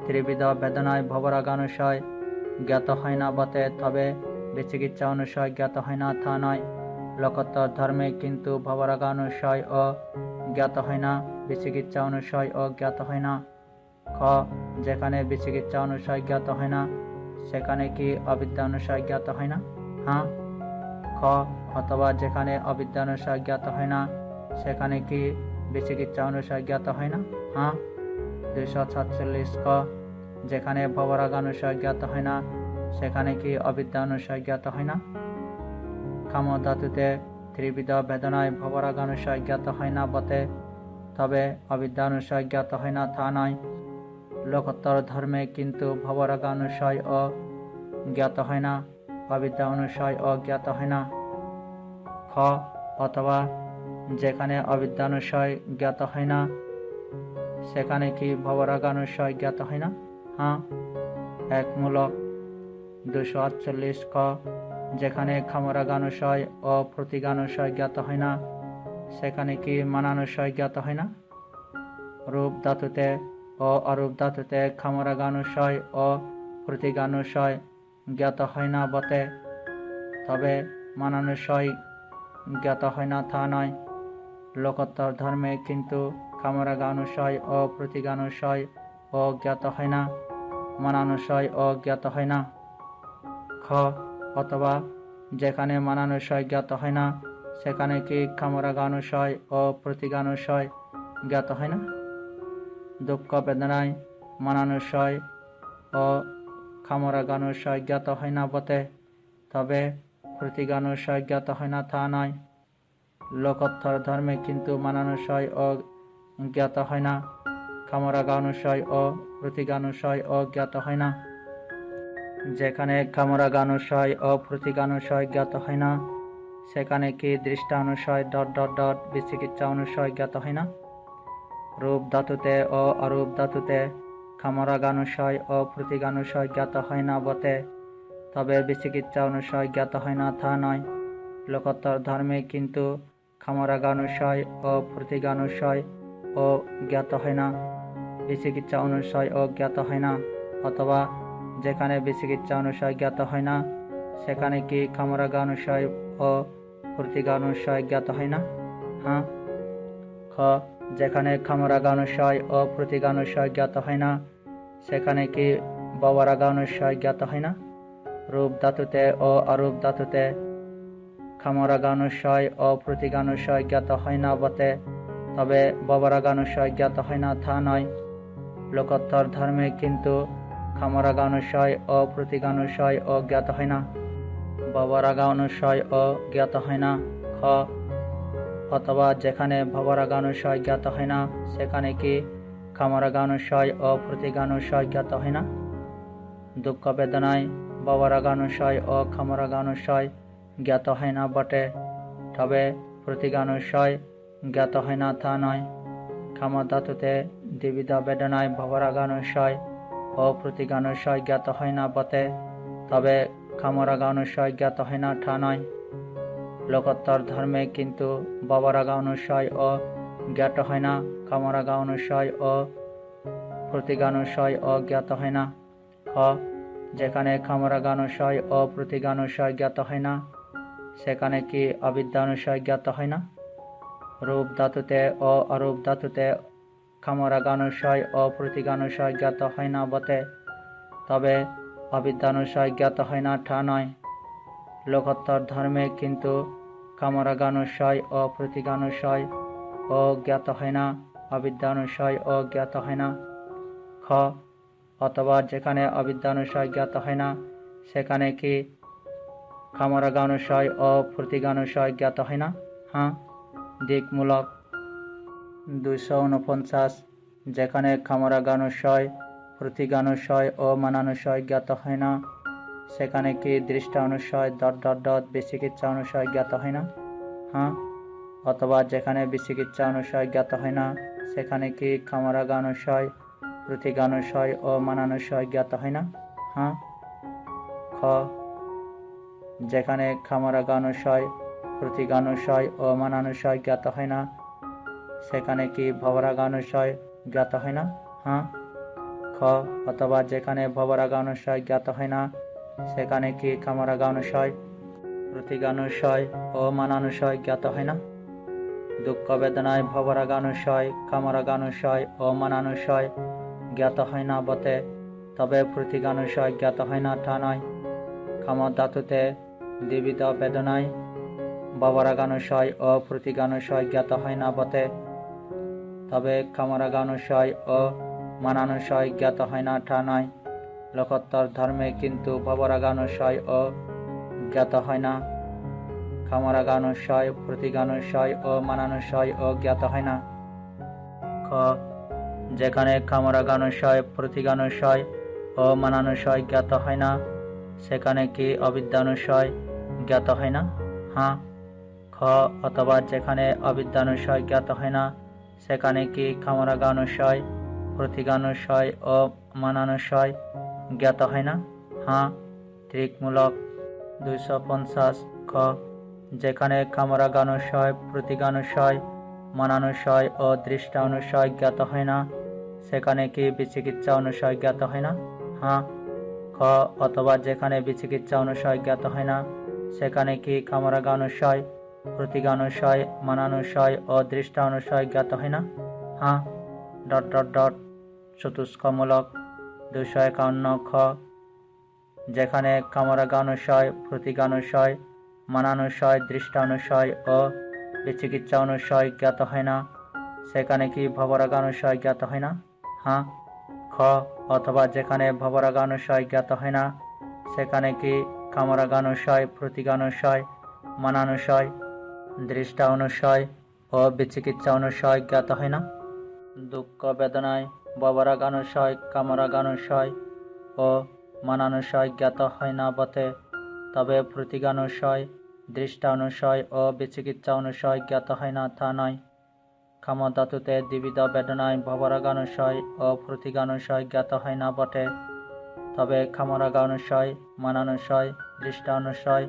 ত্রিবিধ বেদনায় ভবরাগানুসয় জ্ঞাত হয় না বটে, তবে বিচিকিৎসা অনুসয় জ্ঞাত হয় না তা নয়। লোকোত্তর ধর্মে কিন্তু ভবরাগানুসয় ও জ্ঞাত হয় না, বিচিকিৎসা অনুসয় ও জ্ঞাত হয় না। খ যেখানে বিচিকিৎসা অনুসয় জ্ঞাত হয় না সেখানে কি অবিদ্যানুসয় জ্ঞাত হয় না? হ্যাঁ। খ অথবা যেখানে অবিদ্যা অনুসায় জ্ঞাত হয় না সেখানে কি বিচিকিৎসা অনুসায় জ্ঞাত হয় না? হ্যাঁ। 247 ক যেখানে ভবরাগ অনুসায় জ্ঞাত হয় না সেখানে কি অবিদ্যা অনুসায় জ্ঞাত হয় না? কাম ধাতুতে ত্রিবিধ বেদনায় ভবরাগ অনুসায় জ্ঞাত হয় না বটে, তবে অবিদ্যা অনুসায় জ্ঞাত হয় না তা নয়। লোকোত্তর ধর্মে কিন্তু ভবরাগ অনুসায় ও জ্ঞাত হয় না, অবিদ্যা অনুসায় ও জ্ঞাত হয় না। খ অথবা যেখানে অবিদ্যা অনুসায় জ্ঞাত হয় না সেখানে কি ভবরাগ অনুসায় জ্ঞাত হয় না? হ্যাঁ। একমূলক। 248 ক যেখানে ক্ষমরাগানুশয় ও প্রতিগানুশয় জ্ঞাত হয় না সেখানে কি মানানুশয় জ্ঞাত হয় না? রূপ ধাতুতে ও অরূপ ধাতুতে ক্ষমরাগানুশয় ও প্রতিগানুশয় জ্ঞাত হয় না বটে, তবে মানানুশয় জ্ঞাত হয় না তা নয়। লোকোত্তর ধর্মে কিন্তু ক্ষমরাগানুশয় ও প্রতিগানুশয় ও জ্ঞাত হয় না, মানানুশয় ও জ্ঞাত হয় না। খ অথবা যেখানে মানানুশয় জ্ঞাত হয় না সেখানে কি ক্ষমরাগানুশয় ও প্রতিগানুশয় জ্ঞাত হয় না? দুঃখ বেদনায় মানানুশয় ও ক্ষমরাগানুশয় জ্ঞাত হয় না বটে, তবে প্রতিগানুশয় জ্ঞাত হয় না তা নয়। লোকোত্তর ধর্মে কিন্তু মানানুশয় ও জ্ঞাত হয় না, ক্ষমরাগানুশয় ও প্রতিগানুশয় ও জ্ঞাত হয় না। যেখানে ক্ষমরাগানুশয় ও প্রতিগানুশয় জ্ঞাত হয় না সেখানে কি দৃষ্টানুশয় ... বিচিকিৎসা অনুশয় জ্ঞাত হয় না? রূপ ধাতুতে ও অরূপ ধাতুতে ক্ষমরাগানুশয় ও প্রতিগানুশয় জ্ঞাত হয় না বটে, তবে বিচিকিৎসা অনুশয় জ্ঞাত হয় না তা নয়। লোকোত্তর ধর্মে কিন্তু ক্ষমরাগানুশয় ও প্রতিগানুশয় ও জ্ঞাত হয় না, বিচিকিৎসা অনুশয় ও জ্ঞাত হয় না। অথবা যেখানে বিচিকিৎসা অনুশয় জ্ঞাত হয় না সেখানে কি ক্ষমরাগানুশয় ও প্রতিগানুশয় জ্ঞাত হয় না? হ্যাঁ। খ যেখানে ক্ষমরাগানুশয় ও প্রতিগানুশয় জ্ঞাত হয় না সেখানে কি ভবরাগানুশয় জ্ঞাত হয় না? রূপ ধাতুতে ও অরূপ ধাতুতে ক্ষমরাগানুশয় ও প্রতিগানুশয় জ্ঞাত হয় না বটে, তবে ভবরাগানুশয় জ্ঞাত হয় না তা নয়। লোকোত্তর ধর্মে কিন্তু ক্ষমরাগানুশয় ও প্রতিগানুশয় ও জ্ঞাত হয় না, ভবরাগানুশয় ও জ্ঞাত হয় না। খ অথবা যেখানে ভবরাগানুশয় জ্ঞাত হয় না সেখানে কি ক্ষমরাগানুশয় ও প্রতিগানুশয় জ্ঞাত হয় না? দুঃখ বেদনায় ভবরাগানুশয় ও ক্ষমরাগানুশয় জ্ঞাত হয় না বটে, তবে প্রতিগানুশয় জ্ঞাত হয় না তা নয়। কাম ধাতুতে দ্বিবিধ বেদনায় ভবরাগানুশয় ও প্রতিগানুশয় জ্ঞাত হয় না বটে, তবে ক্ষমরাগানুশয় জ্ঞাত হয় না তা নয়। লোকোত্তর ধর্মে কিন্তু ভবরাগানুশয় ও জ্ঞাত হয় না, ক্ষমরাগানুশয় ও প্রতিগানুশয় ও জ্ঞাত হয় না। খ যেখানে ক্ষমরাগানুশয় ও প্রতিগানুশয় জ্ঞাত হয় না সেখানে কি অবিদ্যানুশয় জ্ঞাত হয় না? রূপ ধাতুতে ও অরূপ ধাতুতে ক্ষমরাগানুশয় ও প্রতিগানুশয় জ্ঞাত হয় না বটে, তবে অবিদ্যানুশয় জ্ঞাত হয় না তা নয়। লোকোত্তর ধর্মে কিন্তু ক্ষমরাগানুশয় ও প্রতিগানুশয় ও জ্ঞাত হয় না, অবিদ্যানুশয় ও জ্ঞাত হয় না। খ অথবা যেখানে অবিদ্যানুশয় জ্ঞাত হয় না সেখানে কি ক্ষমরাগানুশয় ও প্রতিগানুশয় জ্ঞাত হয় না? হ্যাঁ। দিকমূলক। 249 যেখানে ক্ষমরাগানুশয় প্রতিগানুশয় ও মানানুশয় জ্ঞাত হয় না সেখানে কি দৃষ্টানুশয় ... বিচিকিৎসা অনুশয় জ্ঞাত হয় না? হ্যাঁ। অথবা যেখানে বিচিকিৎসা অনুশয় জ্ঞাত হয় না সেখানে কি ক্ষমরাগানুশয় প্রতিগানুশয় ও মানানুশয় জ্ঞাত হয় না? হ্যাঁ। খ যেখানে ক্ষমরাগানুশয় প্রতিগানুশয় ও মানানুশয় জ্ঞাত হয় না সেখানে কি ভবরাগানুশয় জ্ঞাত হয় না? হ্যাঁ। খ অথবা যেখানে ভবরাগানুশয় জ্ঞাত হয় না সেখানে কি ক্ষমরাগানুশয় প্রতিগানুশয় ও মানানুশয় জ্ঞাত হয় না? দুঃখ বেদনায় ভবরাগানুশয় ক্ষমরাগানুশয় ও মানানুশয় জ্ঞাত হয় না বটে, তবে প্রতিগানুশয় জ্ঞাত হয় না তা নয়। কাম ধাতুতে দ্বিবিধ বেদনায় ভবরাগানুশয় ও প্রতীকানুশয় জ্ঞাত হয় না বটে, তবে কামরাগানুশয় ও মানানুশয় জ্ঞাত হয় না তা নয়। লোকোত্তর ধর্মে কিন্তু ভবরাগানুশয় ও জ্ঞাত হয় না, কামরাগানুশয়, প্রতীকানুশয় ও মানানুশয় ও জ্ঞাত হয় না। খ, যেখানে কামরাগানুশয়, প্রতীকানুশয় ও মানানুশয় জ্ঞাত হয় না, সেখানে কি অবিদ্যানুশয় জ্ঞাত হয় না? হ্যাঁ। খ, অথবা যেখানে অবিদ্যানুশয় জ্ঞাত হয় না, সেখানে কি কামরাগানুশয়, প্রতীকানুশয় ও মানানুশয় জ্ঞাত হয় না? হ্যাঁ। ত্রিকমূলক 250। খ, যেখানে কামরাগানুশয়, প্রতীকানুশয়, মানানুশয় ও দৃষ্টানুশয় জ্ঞাত হয় না, সেখানে কি বিচিকিচ্ছা অনুশয় জ্ঞাত হয় না? হ্যাঁ। খ, অথবা যেখানে বিচিকিচ্ছা অনুশয় জ্ঞাত হয় না, সেখানে কি কামরাগানুশয়, প্রতীকানুশয়, মানানুশয় ও দৃষ্টানুশয় জ্ঞাত হয় না? হ্যাঁ। চতুষ্কমূলক 251। খ, যেখানে কামরাগানুশয়, প্রতীকানুশয়, মানানুশয়, দৃষ্টানুশয় ও বিচিকিচ্ছা অনুশয় জ্ঞাত হয় না, সেখানে কি ভবরাগানুশয় জ্ঞাত হয় না? হ্যাঁ। খ, অথবা যেখানে ভবরাগানুশয় জ্ঞাত হয় না, সেখানে কি কামরাগানুশয়, প্রতীকানুশয়, মানানুশয়, দৃষ্টানুশয় ও বিচিকিচ্ছা অনুশয় জ্ঞাত হয় না? দুঃখ বেদনায় ভবরাগানুশয়, কামরাগানুশয় ও মানানুশয় জ্ঞাত হয় না বটে, তবে প্রতীকানুশয়, দৃষ্টানুশয় ও বিচিকিচ্ছা অনুশয় জ্ঞাত হয় না তা নয়। কামধাতুতে দ্বিবিধ বেদনায় ভবরাগানুশয় ও প্রতীকানুশয় জ্ঞাত হয় না বটে, তবে কামরাগানুশয়, মানানুশয়, দৃষ্টানুশয়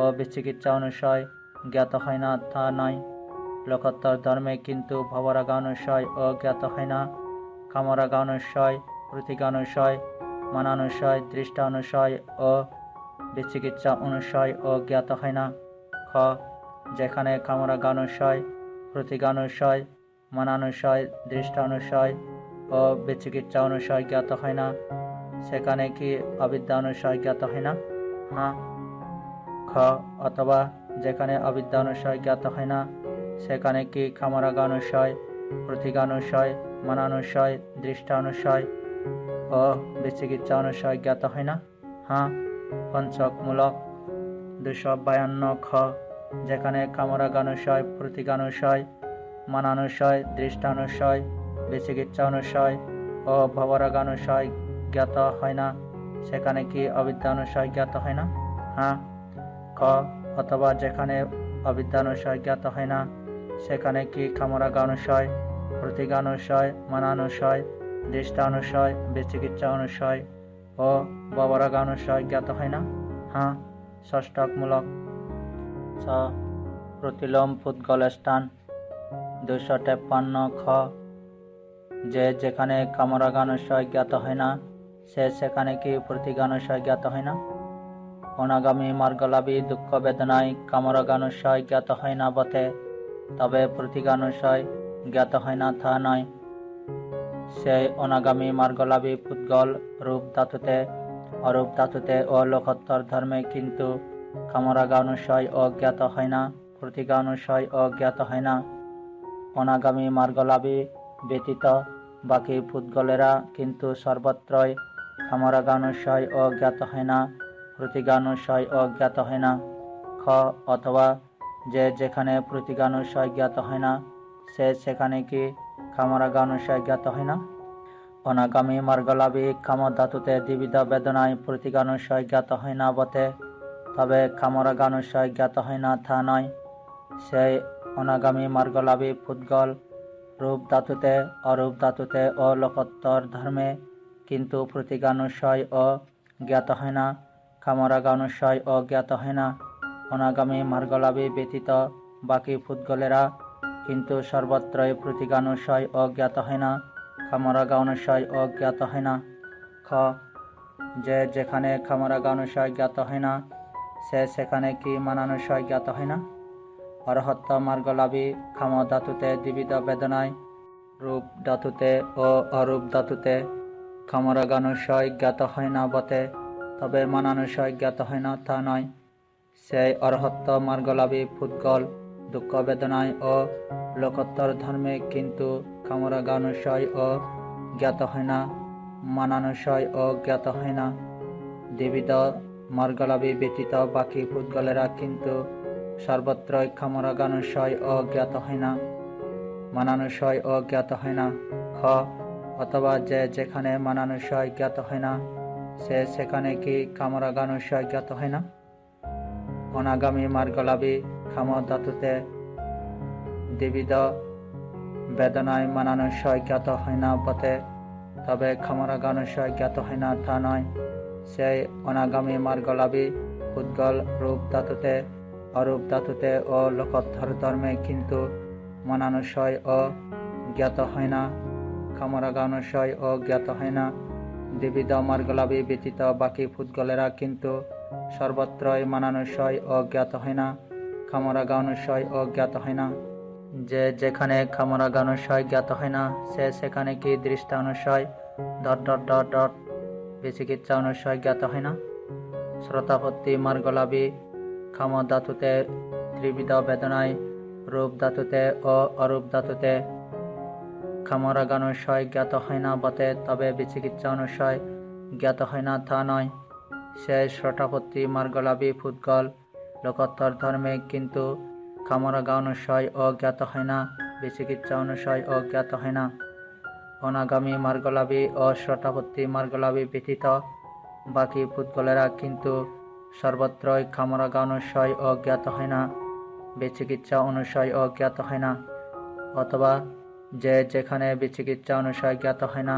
ও বিচিকিচ্ছা অনুশয় জ্ঞাত হয় না তা নয়। লোকোত্তর ধর্মে কিন্তু ভবরাগানুশয় ও জ্ঞাত হয় না, কামরাগানুশয়, প্রতীকানুশয়, মানানুশয়, দৃষ্টানুশয় ও বিচিকিচ্ছা অনুশয় ও জ্ঞাত হয় না। খ, যেখানে কামরাগানুশয়, প্রতীকানুশয়, মানানুশয়, দৃষ্টানুশয় ও বিচিকিচ্ছা অনুশয় জ্ঞাত হয় না, সেখানে কি অবিদ্যানুশয় জ্ঞাত হয় না? হ্যাঁ। খ, অথবা যেখানে অবিদ্যানুশয় জ্ঞাত হয় না, সেখানে কি কামরাগানুশয়, প্রতীকানুশয়, মানানুশয়, দৃষ্টানুশয় ও বিচিকিচ্ছা অনুশয় জ্ঞাত হয় না? হ্যাঁ। পঞ্চকমূলক 252। খ, যেখানে কামরাগানুশয়, প্রতীকানুশয়, মানানুশয়, দৃষ্টানুশয়, বিচিকিচ্ছা অনুশয় ও ভবরাগানুশয় জ্ঞাত হয় না, সেখানে কি অবিদ্যানুশয় জ্ঞাত হয় না? হ্যাঁ। খ, অথবা যেখানে অবিদ্যানুশয় জ্ঞাত হয় না, সেখানে কি কামরাগানুশয়, প্রতীকানুশয়, মানানুশয়, দৃষ্টানুশয়, বিচিকিচ্ছা অনুশয় ও ভবরাগানুশয় জ্ঞাত হয় না? হ্যাঁ। ষষ্ঠকমূলক। ছ, প্রতিলোম পুদ্গল স্থান 253। খ, যে যেখানে কামরাগানুশয় জ্ঞাত হয় না, সে সেখানে কি প্রতীকানুশয় জ্ঞাত হয় না? অনাগামী মার্গলাভী দুঃখ বেদনায় কামরাগানুশয় জ্ঞাত হয় না বটে, তবে প্রতীকানুশয় জ্ঞাত হয় না তা নয়। সেই অনাগামী মার্গলাভী পুদ্গল রূপ ধাতুতে, অরূপ ধাতুতে ও লোকোত্তর ধর্মে কিন্তু কামরাগানুশয় ও জ্ঞাত হয় না, প্রতীকানুশয় ও জ্ঞাত হয় না। অনাগামী মার্গলাভী ব্যতীত বাকি পুদ্গলেরা কিন্তু সর্বত্রই কামরাগানুশয় ও জ্ঞাত হয় না, প্রতীকানুশয় ও জ্ঞাত হয় না। খ, অথবা যে যেখানে প্রতীকানুশয় জ্ঞাত হয় না, সে সেখানে কি কামরাগানুশয় জ্ঞাত হয় না? অনাগামী মার্গলাভী কামধাতুতে দ্বিবিধ বেদনায় প্রতীকানুশয় জ্ঞাত হয় না বটে, তবে কামরাগানুশয় জ্ঞাত হয় না তা নয়। সেই অনাগামী মার্গলাভী পুদ্গল রূপ ধাতুতে, অরূপ ধাতুতে ও লোকোত্তর ধর্মে কিন্তু প্রতীকানুশয় ও জ্ঞাত হয় না, কামরাগানুশয় ও জ্ঞাত হয় না। অনাগামী মার্গলাভী ব্যতীত বাকি পুদ্গলেরা কিন্তু সর্বত্রই প্রতীকানুশয় ও জ্ঞাত হয় না, কামরাগানুশয় ও জ্ঞাত হয় না। খ, যে যেখানে কামরাগানুশয় জ্ঞাত হয় না, সে সেখানে কি মানানুশয় জ্ঞাত হয় না? অরহত্ত মার্গলাভী কামধাতুতে দ্বিবিধ বেদনায় রূপ ধাতুতে ও অরূপ ধাতুতে কামরাগানুশয় জ্ঞাত হয় না বটে, তবে মানানুশয় জ্ঞাত হয় না তা নয়। সেই অরহত্ত মার্গলাভী পুদ্গল দুঃখ বেদনায় ও লোকোত্তর ধর্মে কিন্তু কামরাগানুশয় ও জ্ঞাত হয় না, মানানুশয় ও জ্ঞাত হয় না। দ্বিবিধ মার্গলাভী ব্যতীত বাকি পুদ্গলেরা কিন্তু সর্বত্রই কামরাগানুশয় ও জ্ঞাত হয় না, মানানুশয় ও জ্ঞাত হয় না। খ অথবা যে যেখানে মানানুশয় জ্ঞাত হয় না, সে সেখানে কি কামরাগানুশয় জ্ঞাত হয় না? অনাগামী মার্গলাভী কাম ধাতুতে দ্বিবিধ বেদনায় মানানুশয় জ্ঞাত হয় না বটে, তবে কামরাগানুশয় জ্ঞাত হয় না তা নয়। সেই অনাগামী মার্গলাভী পুদ্গল রূপ ধাতুতে, অরূপ ধাতুতে ও লোকোত্তর ধর্মে কিন্তু মানানুশয় ও জ্ঞাত হয় না, কামরাগানুশয় ও জ্ঞাত হয় না। দ্বিবিধ মার্গলাভী ব্যতীত বাকি পুদ্গলেরা কিন্তু সর্বত্রই মানানুশয় ও জ্ঞাত হয় না, কামরাগানুশয় ও জ্ঞাত হয় না। যে যেখানে কামরাগানুশয় জ্ঞাত হয় না, সে সেখানে কি দৃষ্টানুশয় বিচিকিৎসা অনুশয় জ্ঞাত হয় না? শ্রোতাপত্তি মার্গলাভী কাম ধাতুতে ত্রিবিধ বেদনায় রূপ ধাতুতে ও অরূপ ধাতুতে কামরাগানুশয় জ্ঞাত হয় না বটে, তবে বিচিকিৎসা অনুশয় জ্ঞাত হয় না তা নয়। সেই শ্রোতাপত্তি মার্গলাভী পুদ্গল লোকোত্তর ধর্মে কিন্তু কামরাগানুশয় ও জ্ঞাত হয় না, বিচিকিৎসা অনুশয় ও জ্ঞাত হয় না। অনাগামী মার্গলাভী ও শ্রোতাপত্তি মার্গলাভী ব্যতীত বাকি পুদ্গলেরা কিন্তু সর্বত্রই কামরাগানুশয় ও জ্ঞাত হয় না, বিচিকিৎসা অনুশয় ও জ্ঞাত হয় না। অথবা যে যেখানে বিচিকিৎসা অনুশয় জ্ঞাত হয় না,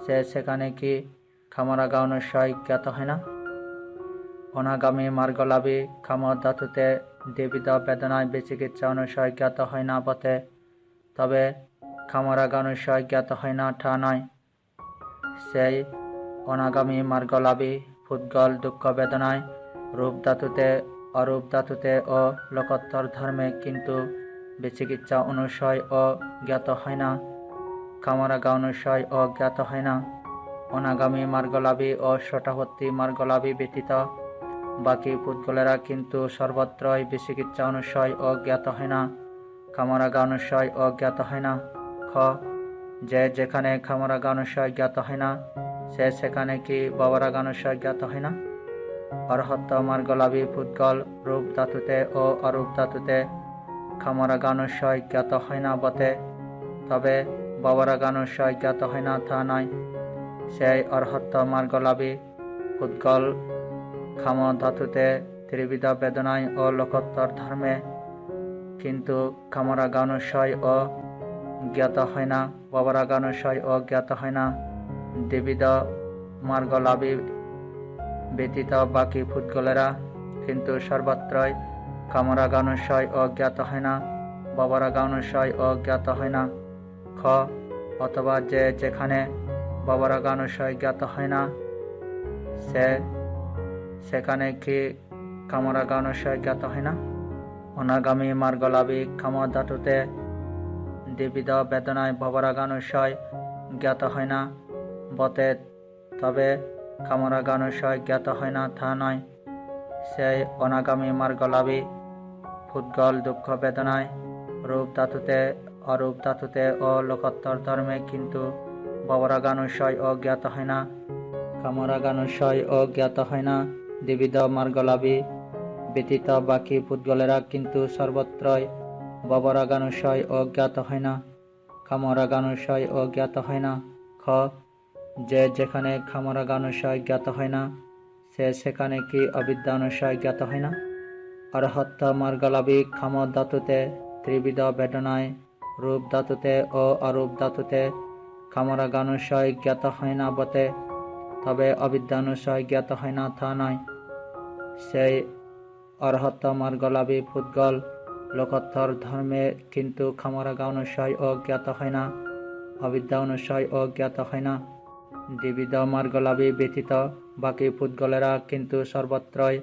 সে সেখানে কি কামরাগানুশয় জ্ঞাত হয় না? অনাগামী মার্গলাভী কাম ধাতুতে দ্বিবিধ বেদনায় বিচিকিৎসা অনুশয় জ্ঞাত হয় না বটে, তবে কামরাগানুশয় জ্ঞাত হয় না তা নয়। সেই অনাগামী মার্গলাভী পুদ্গল দুঃখ বেদনায় রূপ ধাতুতে, অরূপ ধাতুতে ও লোকোত্তর ধর্মে কিন্তু বিচিকিৎসা অনুশয় ও জ্ঞাত হয় না, কামরাগানুশয় ও জ্ঞাত হয় না। অনাগামী মার্গলাভী ও শ্রোতাপত্তি মার্গলাভী ব্যতীত বাকি পুদ্গলেরা কিন্তু সর্বত্রই বিচিকিৎসা অনুশয় ও জ্ঞাত হয় না, কামরাগানুশয় ও জ্ঞাত হয় না। খ যে যেখানে কামরাগানুশয় জ্ঞাত হয় না, সে সেখানে কি ভবরাগানুশয় জ্ঞাত হয় না? অরহত্ত মার্গলাভী পুদ্গল রূপ ধাতুতে ও অরূপ ধাতুতে কামরাগানুশয় জ্ঞাত হয় না বটে, তবে ভবরাগানুশয় জ্ঞাত হয় না তা নয়। সেই অরহত্ত মার্গলাভী পুদ্গল কাম ধাতুতে ত্রিবিধ বেদনায় ও লোকোত্তর ধর্মে কিন্তু কামরাগানুশয় ও জ্ঞাত হয় না, ভবরাগানুশয় ও জ্ঞাত হয় না। দ্বিবিধ মার্গলাভী ব্যতীত বাকি পুদ্গলেরা কিন্তু সর্বত্রই কামরাগানুশয় ও জ্ঞাত হয় না, ভবরাগানুশয় ও জ্ঞাত হয় না। খ অথবা যে যেখানে ভবরাগানুশয় জ্ঞাত হয় না, সে সেখানে কি কামরাগানুশয় জ্ঞাত হয় না? অনাগামী মার্গলাভী কাম ধাতুতে দ্বিবিধ বেদনায় ভবরাগানুশয় জ্ঞাত হয় না বটে, তবে কামরাগানুশয় জ্ঞাত হয় না তা নয়। সেই অনাগামী মার্গলাভী পুদ্গল দুঃখ বেদনায় রূপ ধাতুতে, অরূপ ধাতুতে ও লোকোত্তর ধর্মে কিন্তু ভবরাগানুশয় ও জ্ঞাত হয় না, কামরাগানুশয় ও জ্ঞাত হয় না। দ্বিবিধ মার্গলাভী ব্যতীত বাকি পুদ্গলেরা কিন্তু সর্বত্রই ভবরাগানুশয় ও জ্ঞাত হয় না, কামরাগানুশয় ও জ্ঞাত হয় না। খ যে যেখানে কামরাগানুশয় জ্ঞাত হয় না, সে সেখানে কি অবিদ্যানুশয় জ্ঞাত হয় না? অরহত্ত মার্গলাভী কাম ধাতুতে ত্রিবিধ বেদনায় রূপ ধাতুতে ও অরূপ ধাতুতে কামরাগানুশয় জ্ঞাত হয় না বটে, তবে অবিদ্যানুশয় জ্ঞাত হয় না তা নয়। সেই অরহত্ত মার্গলাভী পুদ্গল লোকোত্তর ধর্মে কিন্তু কামরাগানুশয় ও জ্ঞাত হয় না, অবিদ্যা অনুশয় ও জ্ঞাত হয় না। দ্বিবিধ মার্গলাভী ব্যতীত বাকি পুদ্গলেরা কিন্তু সর্বত্রই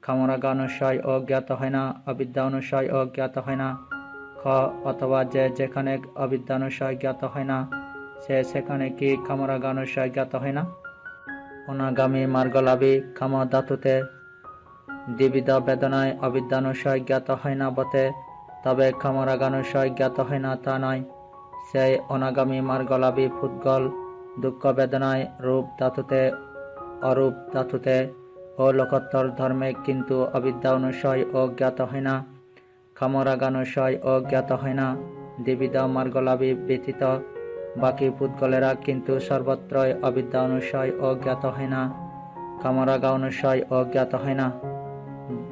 কামরাগানুশয় ও জ্ঞাত হয় না, অবিদ্যা অনুশয় ও জ্ঞাত হয় না। খ অথবা যে যেখানে অবিদ্যানুশয় জ্ঞাত হয় না, সে সেখানে কি কামরাগানুশয় জ্ঞাত হয় না? অনাগামী মার্গলাভী কাম ধাতুতে দ্বিবিধ বেদনায় অবিদ্যানুসয় জ্ঞাত হয় না বটে, তবে কামরাগানুসয় জ্ঞাত হয় না তা নয়। সেই অনাগামী মার্গলাভী পুদ্গল দুঃখ বেদনায় রূপ ধাতুতে, অরূপ ধাতুতে ও লোকোত্তর ধর্মে কিন্তু অবিদ্যা অনুসয় ও জ্ঞাত হয় না, কামরাগানুসয় ও জ্ঞাত হয় না। দ্বিবিধ মার্গলাভী ব্যতীত বাকি পুদ্গলেরা কিন্তু সর্বত্রই অবিদ্যা অনুসয় ও জ্ঞাত হয় না, কামরাগা অনুসয় ও জ্ঞাত হয় না।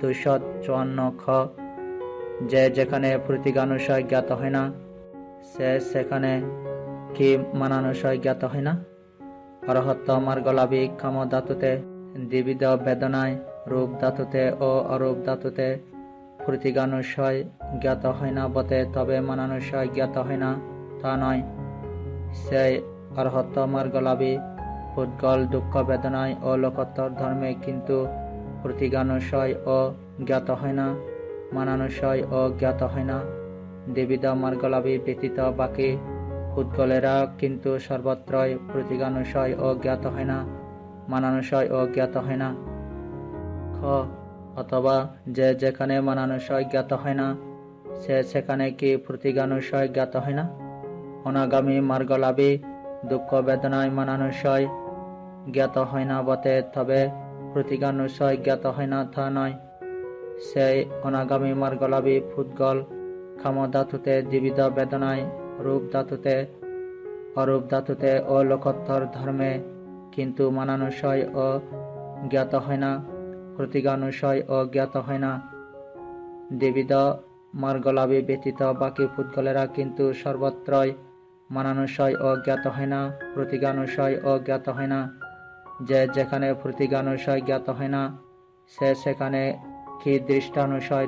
254 খ। যে যেখানে প্রতীকানুসয় জ্ঞাত হয় না, সে সেখানে কি মানানুসয় জ্ঞাত হয় না? অরহত্ত মার্গলাভী কাম ধাতুতে, দ্বিবিধ বেদনায় রূপ ধাতুতে ও অরূপ ধাতুতে প্রতীকানুসয় জ্ঞাত হয় না বটে, তবে মানানুসয় জ্ঞাত হয় না তা নয়। সেই অরহত্ত মার্গলাভী পুদ্গল দুঃখ বেদনায় ও লোকোত্তর ধর্মে কিন্তু প্রতীকানুসয় ও জ্ঞাত হয় না, মানানুসয় ও জ্ঞাত হয় না। দ্বিবিধ মার্গলাভী ব্যতীত বাকি পুদ্গলেরা কিন্তু সর্বত্রই প্রতীকানুসয় ও জ্ঞাত হয় না, মানানুসয় ও জ্ঞাত হয় না। খ। অথবা যে যেখানে মানানুসয় জ্ঞাত হয় না, সে সেখানে কি প্রতীকানুসয় জ্ঞাত হয় না? অনাগামী মার্গলাভী দুঃখ বেদনায় মানানুসয় জ্ঞাত হয় না বটে, তবে প্রতীকানুসয় জ্ঞাত হয় না তা নয়। সেই অনাগামী মার্গলাভী পুদ্গল কাম ধাতুতে, দ্বিবিধ বেদনায় রূপ ধাতুতে, অরূপ ধাতুতে ও লোকোত্তর ধর্মে কিন্তু মানানুসয় ও জ্ঞাত হয় না, প্রতীকানুসয় ও জ্ঞাত হয় না। দ্বিবিধ মার্গলাভী ব্যতীত বাকি পুদ্গলেরা কিন্তু সর্বত্রই মানানুসয় ও জ্ঞাত হয় না, প্রতীকানুসয় ও জ্ঞাত হয় না। যে যেখানে প্রতীকানুসয় জ্ঞাত হয় না, সে সেখানে কি দৃষ্টানুসয় ...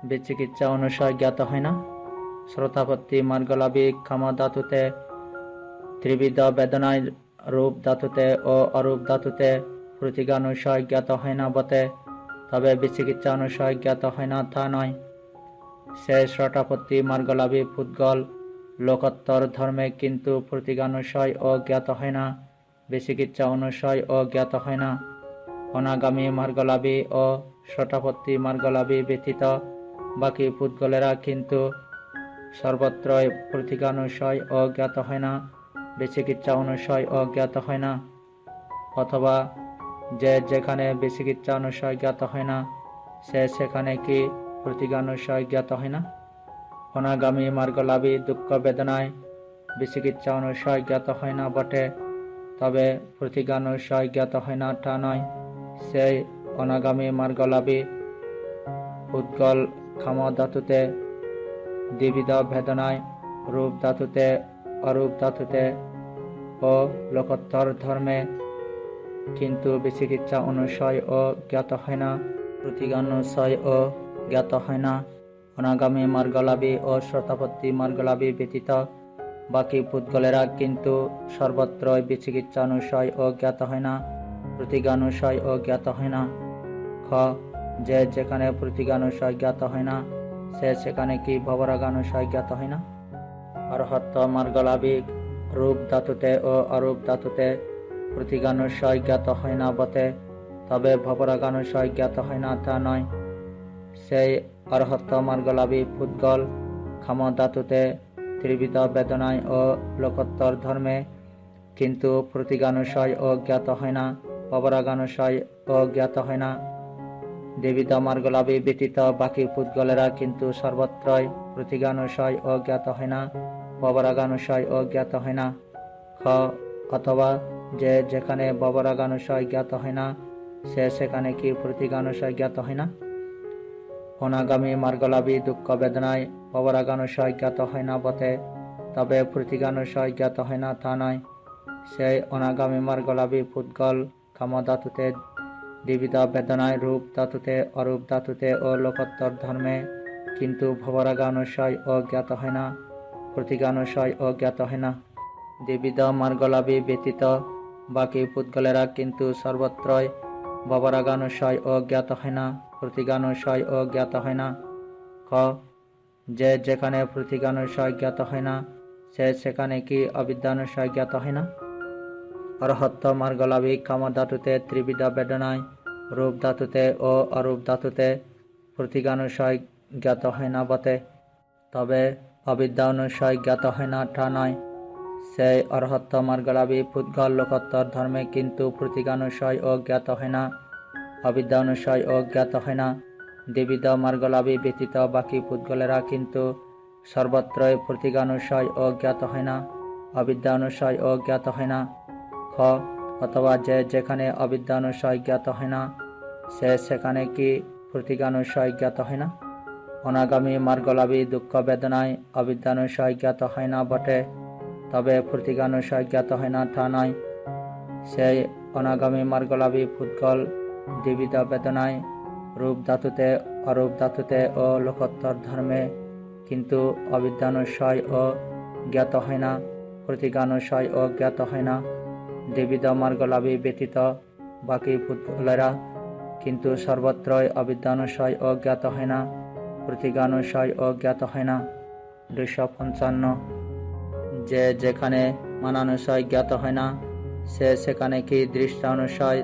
বিচিকিৎসা অনুসয় জ্ঞাত হয় না? শ্রোতাপত্তি মার্গলাভী কাম ধাতুতে, ত্রিবিধ বেদনায় রূপ ধাতুতে ও অরূপ ধাতুতে প্রতীকানুসয় জ্ঞাত হয় না বটে, তবে বিচিকিৎসা অনুসয় জ্ঞাত হয় না তা নয়। সেই শ্রোতাপত্তি মার্গলাভী পুদ্গল লোকোত্তর ধর্মে কিন্তু প্রতীকানুসয় ও জ্ঞাত হয় না, বিচিকিৎসা অনুসয় ও জ্ঞাত হয় না। অনাগামী মার্গলাভী ও শ্রোতাপত্তি মার্গলাভী ব্যতীত বাকি পুদ্গলেরা কিন্তু সর্বত্রই প্রতীকানুসয় ও জ্ঞাত হয় না, বিচিকিৎসা অনুসয় ও জ্ঞাত হয় না। অথবা যে যেখানে বিচিকিৎসা অনুসয় জ্ঞাত হয় না, সে সেখানে কি প্রতীকানুসয় জ্ঞাত হয় না? অনাগামী মার্গলাভী দুঃখ বেদনায় বিচিকিৎসা অনুসয় জ্ঞাত হয় না বটে, তবে প্রতীকানুসয় জ্ঞাত হয় না তা নয়। সেই অনাগামী মার্গলাভী পুদ্গল কাম ধাতুতে, দ্বিবিধ বেদনায় রূপ ধাতুতে, অরূপ ধাতুতে ও লোকোত্তর ধর্মে কিন্তু বিচিকিৎসা অনুসয় ও জ্ঞাত হয় না, প্রতীকানুসয় ও জ্ঞাত হয় না। অনাগামী মার্গলাভী ও শ্রোতাপত্তি মার্গলাভী ব্যতীত বাকি পুদ্গলেরা কিন্তু সর্বত্রই বিচিকিৎসা অনুসয় ও জ্ঞাত হয় না, প্রতীকানুসয় ও জ্ঞাত হয় না। খ। যে যেখানে প্রতীকানুসয় জ্ঞাত হয় না, সে সেখানে কি ভবরাগানুসয় জ্ঞাত হয় না? অরহত্ত মার্গলাভী রূপ ধাতুতে ও অরূপ ধাতুতে প্রতীকানুসয় জ্ঞাত হয় না বটে, তবে ভবরাগানুসয় জ্ঞাত হয় না তা নয়। সেই অরহত্ত মার্গলাভী পুদ্গল কাম ধাতুতে, ত্রিবিধ বেদনায় ও লোকোত্তর ধর্মে কিন্তু প্রতীকানুসয় ও জ্ঞাত হয় না, ভবরাগানুসয় ও জ্ঞাত হয় না। দ্বিবিধ মার্গলাভী ব্যতীত বাকি পুদ্গলেরা কিন্তু সর্বত্রই প্রতীকানুসয় ও জ্ঞাত হয় না, ভবরাগানুসয় ও জ্ঞাত হয় না। খ। অথবা যে যেখানে ভবরাগানুসয় জ্ঞাত হয় না, সে সেখানে কি প্রতীকানুসয় জ্ঞাত হয় না? অনাগামী মার্গলাভী দুঃখ বেদনায় ভবরাগানুসয় জ্ঞাত হয় না বটে, তবে প্রতীকানুসয় জ্ঞাত হয় না তা নয়। সেই অনাগামী মার্গলাভী পুদ্গল কাম ধাতুতে, দ্বিবিধ বেদনায় রূপ ধাতুতে, অরূপ ধাতুতে ও লোকোত্তর ধর্মে কিন্তু ভবরাগানুসয় ও জ্ঞাত হয় না, প্রতীকানুসয় ও জ্ঞাত হয় না। দ্বিবিধ মার্গলাভী ব্যতীত বাকি পুদ্গলেরা কিন্তু সর্বত্রই ভবরাগানুসয় ও জ্ঞাত হয় না, প্রতীকানুসয় ও জ্ঞাত হয় না। খ। যে যেখানে প্রতীকানুসয় জ্ঞাত হয় না, সে সেখানে কি অবিদ্যানুসয় জ্ঞাত হয় না? অরহত্ত মার্গলাভী কাম ধাতুতে, ত্রিবিধ বেদনায় রূপ ধাতুতে ও অরূপ ধাতুতে প্রতীকানুসায় জ্ঞাত হয় না বটে, তবে অবিদ্যা অনুসায় জ্ঞাত হয় না তা নয়। সেই অরহত্ত মার্গলাভী পুদ্গল লোকোত্তর ধর্মে কিন্তু প্রতীকানুসায় ও জ্ঞাত হয় না, অবিদ্যা অনুসায় ও জ্ঞাত হয় না। দ্বিবিধ মার্গলাভী ব্যতীত বাকি পুদ্গলেরা কিন্তু সর্বত্রই প্রতীকানুসায় ও জ্ঞাত হয় না, অবিদ্যা অনুসায় ও জ্ঞাত হয় না। খ অথবা যে যেখানে অবিদ্যা অনুসায় জ্ঞাত হয় না, সে সেখানে কি প্রতীকানুসায় জ্ঞাত হয় না? অনাগামী মার্গলাভী দুঃখ বেদনায় অবিদ্যানুসায় জ্ঞাত হয় না বটে, তবে প্রতীকানুসায় জ্ঞাত হয় না তা নয়। সেই অনাগামী মার্গলাভী পুদ্গল দ্বিবিধ বেদনায় রূপ ধাতুতে অরূপ ধাতুতে ও লোকোত্তর ধর্মে কিন্তু অবিদ্যানুসায় ও জ্ঞাত হয় না, প্রতীকানুসায় ও জ্ঞাত হয় না। দ্বিবিধ মার্গলাভী ব্যতীত বাকি পুদ্গলেরা কিন্তু সর্বত্রই অবিদ্যানুসায় ও জ্ঞাত হয় না, প্রতীকানুসায় ও জ্ঞাত হয় না। 255 যে যেখানে মানানুসায় জ্ঞাত হয় না, সে সেখানে কি দৃষ্টানুসায় ...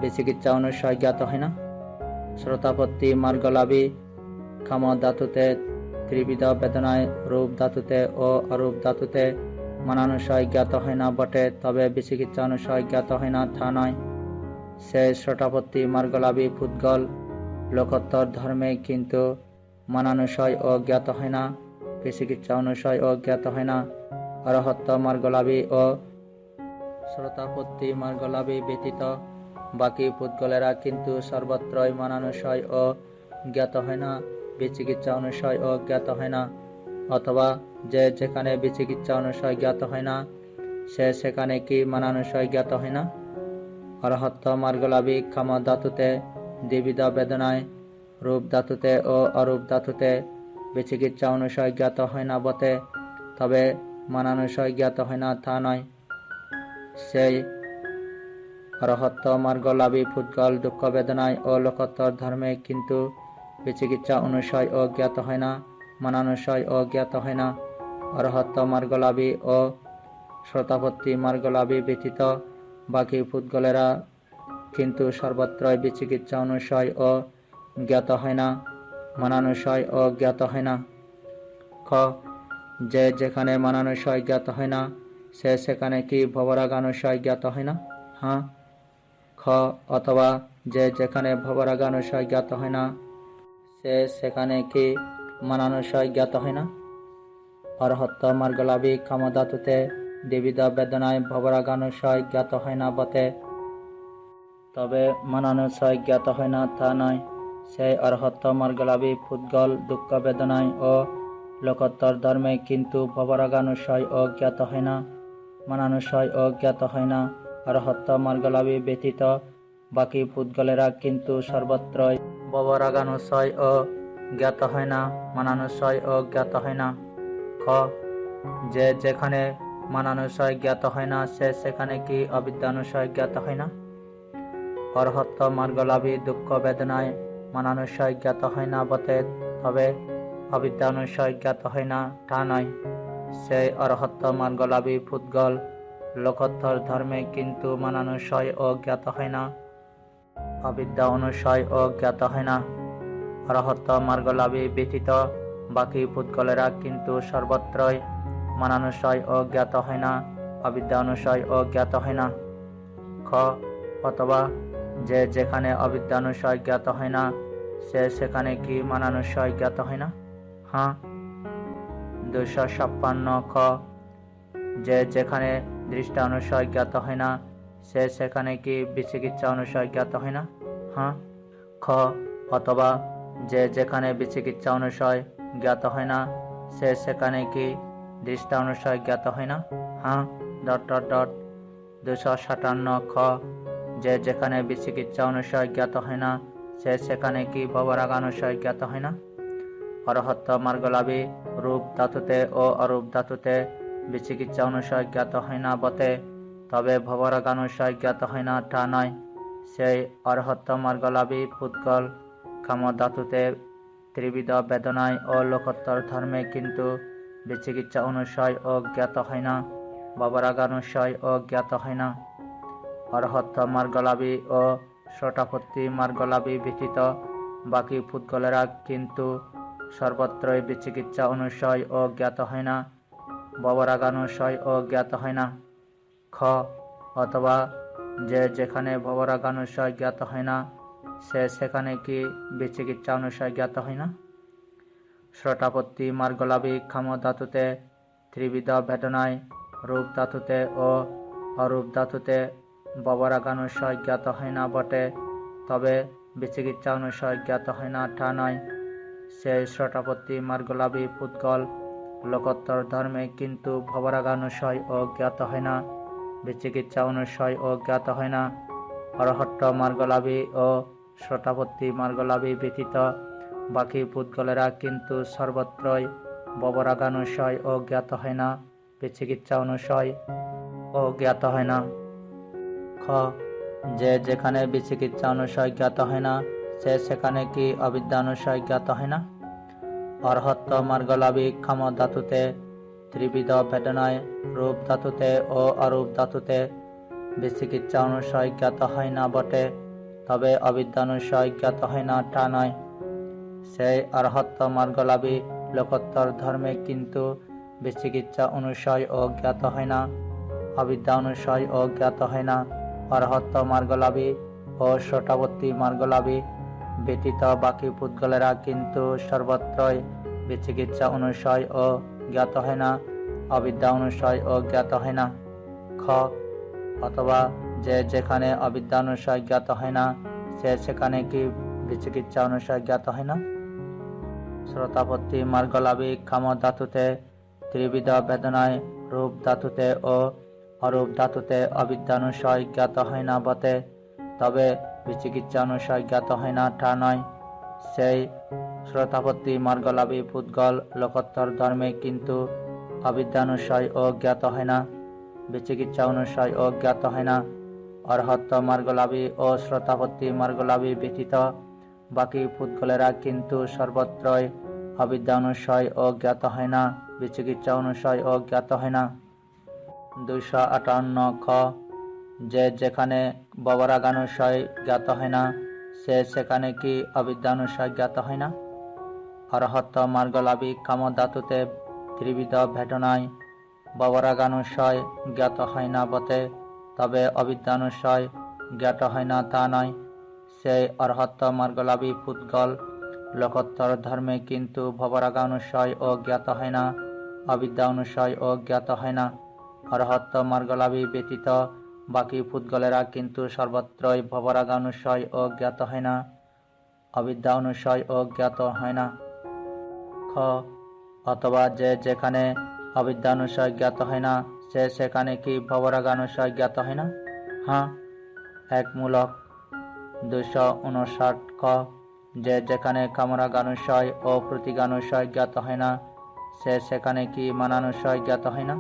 বিচিকিৎসা অনুসায় জ্ঞাত হয় না? শ্রোতাপত্তি মার্গলাভী কাম ধাতুতে ত্রিবিধ বেদনায় রূপ ধাতুতে ও অরূপ ধাতুতে মানানুসায় জ্ঞাত হয় না বটে, তবে বিচিকিৎসা অনুসায় জ্ঞাত হয় না তা নয়। সে শ্রোতাপত্তি মার্গলাভী পুদ্গল লোকোত্তর ধর্মে কিন্তু মানানুসায় ও জ্ঞাত হয় না, বিচিকিৎসা অনুসায় ও জ্ঞাত হয় না। অরহত্ত মার্গলাভী ও শ্রোতাপত্তি মার্গলাভী ব্যতীত বাকি পুদ্গলেরা কিন্তু সর্বত্রই মানানুসায় ও জ্ঞাত হয় না, বিচিকিৎসা অনুসায় ও জ্ঞাত হয় না। অথবা যে যেখানে বিচিকিৎসা অনুসায় জ্ঞাত হয় না, সে সেখানে কি মানানুসায় জ্ঞাত হয় না? অরহত্ত মার্গলাভী কাম ধাতুতে দ্বিবিধ বেদনায় রূপ ধাতুতে ও অরূপ ধাতুতে বিচিকিৎসা অনুসায় জ্ঞাত হয় না বটে, তবে মানানুসায় জ্ঞাত হয় না তা নয়। সেই অরহত্ত মার্গলাভী পুদ্গল দুঃখ বেদনায় ও লোকোত্তর ধর্মে কিন্তু বিচিকিৎসা অনুসায় ও জ্ঞাত হয় না, মানানুসায় ও জ্ঞাত হয় না। অরহত্ত মার্গলাভী ও শ্রোতাপত্তি মার্গলাভী ব্যতীত বাকি পুদ্গলেরা কিন্তু সর্বত্রই বিচিকিৎসা অনুসায় ও জ্ঞাত হয় না, মানানুসায় ও জ্ঞাত হয় না। খ যে যেখানে মানানুসায় জ্ঞাত হয় না, সে সেখানে কি ভবরাগানুসায় জ্ঞাত হয় না? হ্যাঁ। খ অথবা যে যেখানে ভবরাগানুসায় জ্ঞাত হয় না, সে সেখানে কি মানানুসায় জ্ঞাত হয় না? অরহত্ত মার্গলাভী কাম ধাতুতে দ্বিবিধ বেদনায় ভবরাগানুসায় জ্ঞাত হয় না বটে, তবে মানানুসায় জ্ঞাত হয় না তা নয়। সেই অরহত্ত মার্গলাভী পুদ্গল দুঃখ বেদনায় ও লোকোত্তর ধর্মে কিন্তু ভবরাগানুসায় ও জ্ঞাত হয় না, মানানুসায় ও জ্ঞাত হয় না। অরহত্ত মার্গলাভী ব্যতীত বাকি পুদ্গলেরা কিন্তু সর্বত্রই ভবরাগানুসায় ও জ্ঞাত হয় না, মানানুসায় ও জ্ঞাত হয় না। খ যে যেখানে মানানুসায় জ্ঞাত হয় না, সে সেখানে কি অবিদ্যানুসায় জ্ঞাত হয় না? অরহত্ত মার্গলাভী দুঃখ বেদনায় মানানুসায় জ্ঞাত হয় না বটে, তবে অবিদ্যানুসায় জ্ঞাত হয় না তা নয়। সেই অরহত্ত মার্গলাভী পুদ্গল লোকোত্তর ধর্মে কিন্তু মানানুসায় ও জ্ঞাত হয় না, অবিদ্যা অনুসায় ও জ্ঞাত হয় না। অরহত্ত মার্গলাভী ব্যতীত বাকি পুদ্গলেরা কিন্তু সর্বত্রই মানানুসায় ও জ্ঞাত হয় না, অবিদ্যা অনুসায় ও জ্ঞাত হয় না। খ অথবা যে যেখানে অবিদ্যানুসায় জ্ঞাত হয় না, সে সেখানে কি মানানুসায় জ্ঞাত হয় না? হ্যাঁ। 256 খ যে যেখানে দৃষ্টানুসায় জ্ঞাত হয় না, সে সেখানে কি বিচিকিৎসা অনুসায় জ্ঞাত হয় না? হ্যাঁ। খ অথবা যে যেখানে বিচিকিৎসা অনুসায় জ্ঞাত হয় না, সে সেখানে কি দৃষ্টানুসায় জ্ঞাত হয় না? হ্যাঁ। 257 খ যে যেখানে বিচিকিৎসা অনুসায় জ্ঞাত হয় না, সে সেখানে কি ভবরাগানুসায় জ্ঞাত হয় না? অরহত্ত মার্গলাভী রূপ ধাতুতে ও অরূপ ধাতুতে বিচিকিৎসা অনুসায় জ্ঞাত হয় না বটে, তবে ভবরাগানুসায় জ্ঞাত হয় না তা নয়। সেই অরহত্ত মার্গলাভী পুদ্গল কাম ধাতুতে ত্রিবিধ বেদনায় ও লোকোত্তর ধর্মে কিন্তু বিচিকিৎসা অনুসায় ও জ্ঞাত হয় না, ভবরাগানুসায় ও জ্ঞাত হয় না। অরহত্ত মার্গলাভী ও শটাপত্তি মার্গলাভী ব্যতীত বাকি পুদ্গলেরা কিন্তু সর্বত্রই বিচিকিৎসা অনুশয় ও জ্ঞাত হয় না, ভবরাগানুশয় ও জ্ঞাত হয় না। খ অথবা যে যেখানে ভবরাগানুশয় জ্ঞাত হয় না, সে সেখানে কি বিচিকিৎসা অনুশয় জ্ঞাত হয় না? শটাপত্তি মার্গলাভী খাম ধাতুতে ত্রিবিধ ভেদনায় রূপ ধাতুতে ও অরূপ ধাতুতে ভবরাগানুশয় জ্ঞাত হয় না বটে, তবে বিচিকিৎসা অনুশয় জ্ঞাত হয় না তা নয়। সেই শটাপত্তি মার্গলাভী পুদ্গল লোকোত্তর ধর্মে কিন্তু ভবরাগানুশয় ও জ্ঞাত হয় না, বিচিকিৎসা অনুশয় ও জ্ঞাত হয় না। অরহট্ট মার্গলাভী ও শটাপত্তি মার্গলাভী ব্যতীত বাকি পুদ্গলেরা কিন্তু সর্বত্রই ভবরাগানুশয় ও জ্ঞাত হয় না, বিচিকিৎসা অনুশয় ও জ্ঞাত হয় না। খ যে যেখানে বিচিকিৎসা অনুশয় জ্ঞাত হয় না, সে সেখানে কি অবিদ্যা অনুশয় জ্ঞাত হয় না? অরহত্ত মার্গলাভী খাম ধাতুতে ত্রিবিধ ভেদনায় রূপ ধাতুতে ও অরূপ ধাতুতে বিচিকিৎসা অনুশয় জ্ঞাত হয় না বটে, তবে অবিদ্যা অনুশয় জ্ঞাত হয় না তা নয়। সেই অরহত্ত মার্গলাভী লোকোত্তর ধর্মে কিন্তু বিচিকিৎসা অনুশয় ও জ্ঞাত হয় না, অবিদ্যা অনুশয় ও জ্ঞাত হয় না। অরহত্ত মার্গলাভী ও শটাপত্তি মার্গলাভী ব্যতীত বাকি পুদ্গলেরা কিন্তু সর্বত্রই বিচিকিৎসা অনুশয় ও জ্ঞাত হয় না, অবিদ্যা অনুশয় ও জ্ঞাত হয় না। খ অথবা যে যেখানে অবিদ্যা অনুশয় জ্ঞাত হয় না, সে সেখানে কি বিচিকিৎসা অনুশয় জ্ঞাত হয় না? শ্রোতাপত্তি মার্গলাভী খাম ধাতুতে ত্রিবিধ বেদনায় রূপ ধাতুতে ও অরূপ ধাতুতে অবিদ্যানুশয় জ্ঞাত হয় না বটে, তবে বিচিকিৎসা অনুশয় জ্ঞাত হয় না তা নয়। সেই শ্রোতাপত্তি মার্গলাভী পুদ্গল লোকোত্তর ধর্মে কিন্তু অবিদ্যানুশয় ও জ্ঞাত হয় না, বিচিকিৎসা অনুশয় ও জ্ঞাত হয় না। অরহত্ত মার্গলাভী ও শ্রোতাপত্তি মার্গলাভী ব্যতীত বাকি পুদ্গলেরা কিন্তু সর্বত্রই অবিদ্যা অনুশয় ও জ্ঞাত হয় না, বিচিকিৎসা অনুশয় ও জ্ঞাত হয় না। 258 খ যে যেখানে ভবরাগানুশয় জ্ঞাত হয় না, সে সেখানে কি অবিদ্যানুশয় জ্ঞাত হয় না? অরহত্ত মার্গলাভী খাম ধাতুতে ত্রিবিধ ভেদনায় ভবরাগানুশয় জ্ঞাত হয় না বটে, তবে অবিদ্যানুশয় জ্ঞাত হয় না তা নয়। সেই অরহত্ত মার্গলাভী পুদ্গল লোকোত্তর ধর্মে কিন্তু ভবরাগানুশয় ও জ্ঞাত হয় না, অবিদ্যা অনুশয় ও জ্ঞাত হয় না। অরহত্ত মার্গলাভী ব্যতীত বাকি পুদ্গলেরা কিন্তু সর্বত্রই ভবরাগানুশয় ও জ্ঞাত হয় না, অবিদ্যা অনুশয় ও জ্ঞাত হয় না। খ অথবা যে যেখানে অবিদ্যানুশয় জ্ঞাত হয় না, সে সেখানে কি ভবরাগানুশয় জ্ঞাত হয় না? হ্যাঁ, একমূলক। 259 ক যে যেখানে কামরাগানুশয় ও প্রতিগানুশয় জ্ঞাত হয় না, সে সেখানে কি মানানুশয় জ্ঞাত হয় না?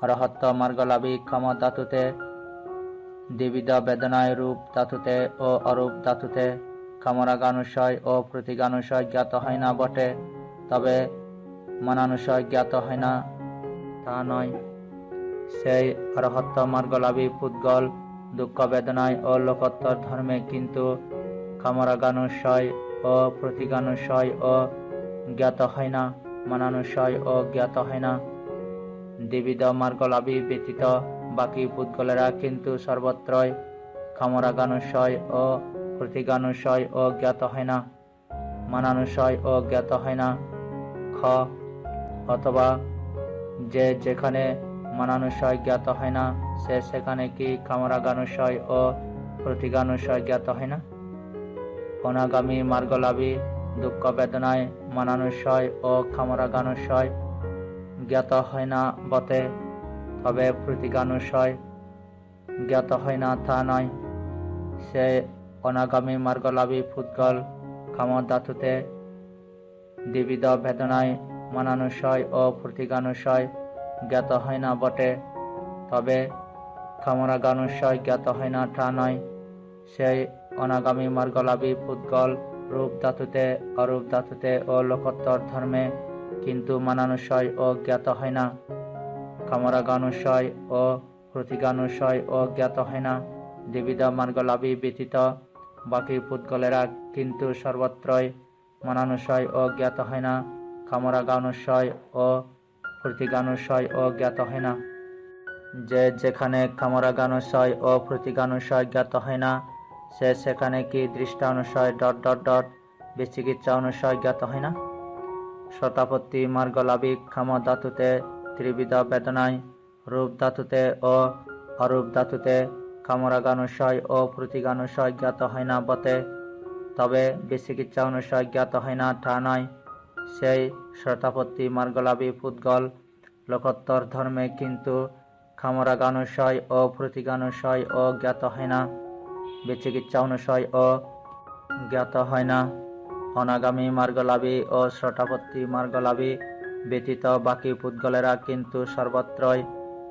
অরহত্ত মার্গলাভী খাম ধাতুতে দ্বিবিধ বেদনায় রূপ ধাতুতে ও অরূপ ধাতুতে কামরাগানুশয় ও প্রতিগানুশয় জ্ঞাত হয় না বটে, তবে মানানুশয় জ্ঞাত হয় না তা নয়। সেই অরহত্ত মার্গলাভী পুদ্গল দুঃখ বেদনায় ও লোকোত্তর ধর্মে কিন্তু কামরাগানুশয় ও প্রতিগানুশয় ও জ্ঞাত হয় না, মানানুশয় ও জ্ঞাত হয় না। দ্বিবিধ মার্গলাভী ব্যতীত বাকি পুদ্গলেরা কিন্তু সর্বত্রই কামরাগানুশয় ও প্রতিগানুশয় ও জ্ঞাত হয় না, মানানুশয় ও জ্ঞাত হয় না। খ অথবা যে যেখানে মানানুশয় জ্ঞাত হয় না, সে সেখানে কি কামরাগানুশয় ও প্রতিগানুশয় জ্ঞাত হয় না? অনাগামী মার্গলাভী দুঃখ বেদনায় মানানুশয় ও কামরাগানুশয় জ্ঞাত হয় না বটে, তবে প্রতিগানুশয় জ্ঞাত হয় না তা নয়। সে অনাগামী মার্গলাভী পুদ্গল কাম ধাতুতে দ্বিবিধ বেদনায় মানানুশয় ও প্রতিগানুশয় জ্ঞাত হয় না বটে, তবে কামরাগানুশয় জ্ঞাত হয় না তা নয়। সেই অনাগামী মার্গলাভী পুদ্গল রূপ ধাতুতে অরূপ ধাতুতে ও লোকোত্তর ধর্মে কিন্তু মানানুশয় ও জ্ঞাত হয় না, কামরাগানুশয় ও প্রতিগানুশয় ও জ্ঞাত হয় না। দ্বিবিধ মার্গলাভী ব্যতীত বাকি পুদ্গলেরা কিন্তু সর্বত্রই মনানুসয় ও জ্ঞাত হয় না, কামরাগানুসয় ও প্রতিগানুসয় ও জ্ঞাত হয় না। যে যেখানে কামরাগানুসয় ও প্রতিগানুসয় জ্ঞাত হয় না, সে সেখানে কি দৃষ্টানুসয় ... বিচিকিৎসা অনুসয় জ্ঞাত হয় না? শতাপত্তি মার্গলাভী কাম ধাতুতে ত্রিবিধ বেদনায়, রূপ ধাতুতে ও অরূপ ধাতুতে কামরাগানুসয় ও প্রতিগানুসয় জ্ঞাত হয় না বটে, তবে বিচিকিৎসা অনুসয় জ্ঞাত হয় না তা নয়। সেই শতাপত্তি মার্গলাভী পুদ্গল লোকোত্তর ধর্মে কিন্তু কামরাগানুসয় ও প্রতিগানুসয় ও জ্ঞাত হয় না, বিচিকিৎসা অনুসয় ও জ্ঞাত হয় না। অনাগামী মার্গলাভী ও শতাপত্তি মার্গলাভী ব্যতীত বাকি পুদ্গলেরা কিন্তু সর্বত্রই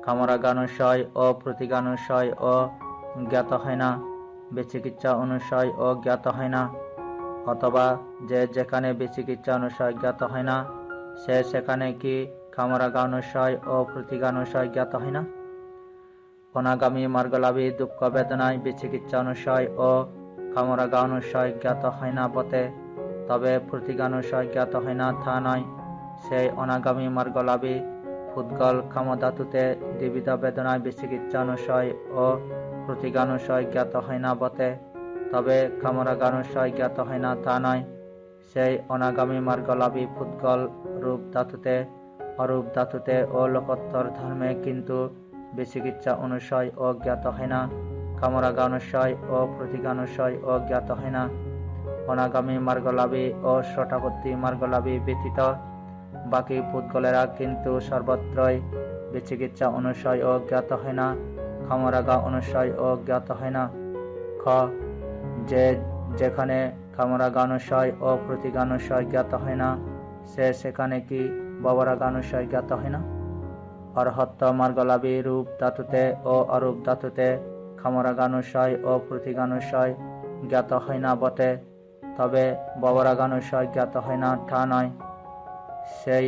কামরাগানুসয় ও প্রতিগানুসয় ও জ্ঞাত হয় না, বিচিকিৎসা অনুসয় ও জ্ঞাত হয় না। অথবা যে যেখানে বিচিকিৎসা অনুসয় জ্ঞাত হয় না, সে সেখানে কি কামরাগানুসয় ও প্রতিগানুসয় জ্ঞাত হয় না? অনাগামী মার্গলাভী দুঃখ বেদনায় বিচিকিৎসা অনুসয় ও কামরাগানুসয় জ্ঞাত হয় না বটে, তবে প্রতিগানুসয় জ্ঞাত হয় না তা নয়। সেই অনাগামী মার্গলাভী পুদ্গল কামধাতুতে দ্বিবিধ বেদনায় বিচিকিৎসা অনুসয় ও প্রতিগানুসয় জ্ঞাত হয় না বটে, তবে কামরাগানুসয় জ্ঞাত হয় না তা নয়। সেই অনাগামী মার্গলাভী পুদ্গল রূপ ধাতুতে, অরূপ ধাতুতে ও লোকোত্তর ধর্মে কিন্তু বিচিকিৎসা অনুসয় ও জ্ঞাত হয় না, কামরাগানুসয় ও প্রতিগানুসয় ও জ্ঞাত হয় না। অনাগামী মার্গলাভী ও শতাপত্তি মার্গলাভী ব্যতীত বাকি পুদ্গলেরা কিন্তু সর্বত্রই বিচিকিৎসা অনুসয় ও জ্ঞাত হয় না, কামরাগা অনুসয় ও জ্ঞাত হয় না। খ. যে যেখানে কামরাগানুসয় ও প্রতিগানুসয় জ্ঞাত হয় না, সে সেখানে কি ভবরাগানুসয় জ্ঞাত হয় না? অরহত্ত মার্গলাভী রূপ ধাতুতে ও অরূপ ধাতুতে কামরাগানুসয় ও প্রতিগানুসয় জ্ঞাত হয় না বটে, তবে ভবরাগানুসয় জ্ঞাত হয় না তা নয়। সেই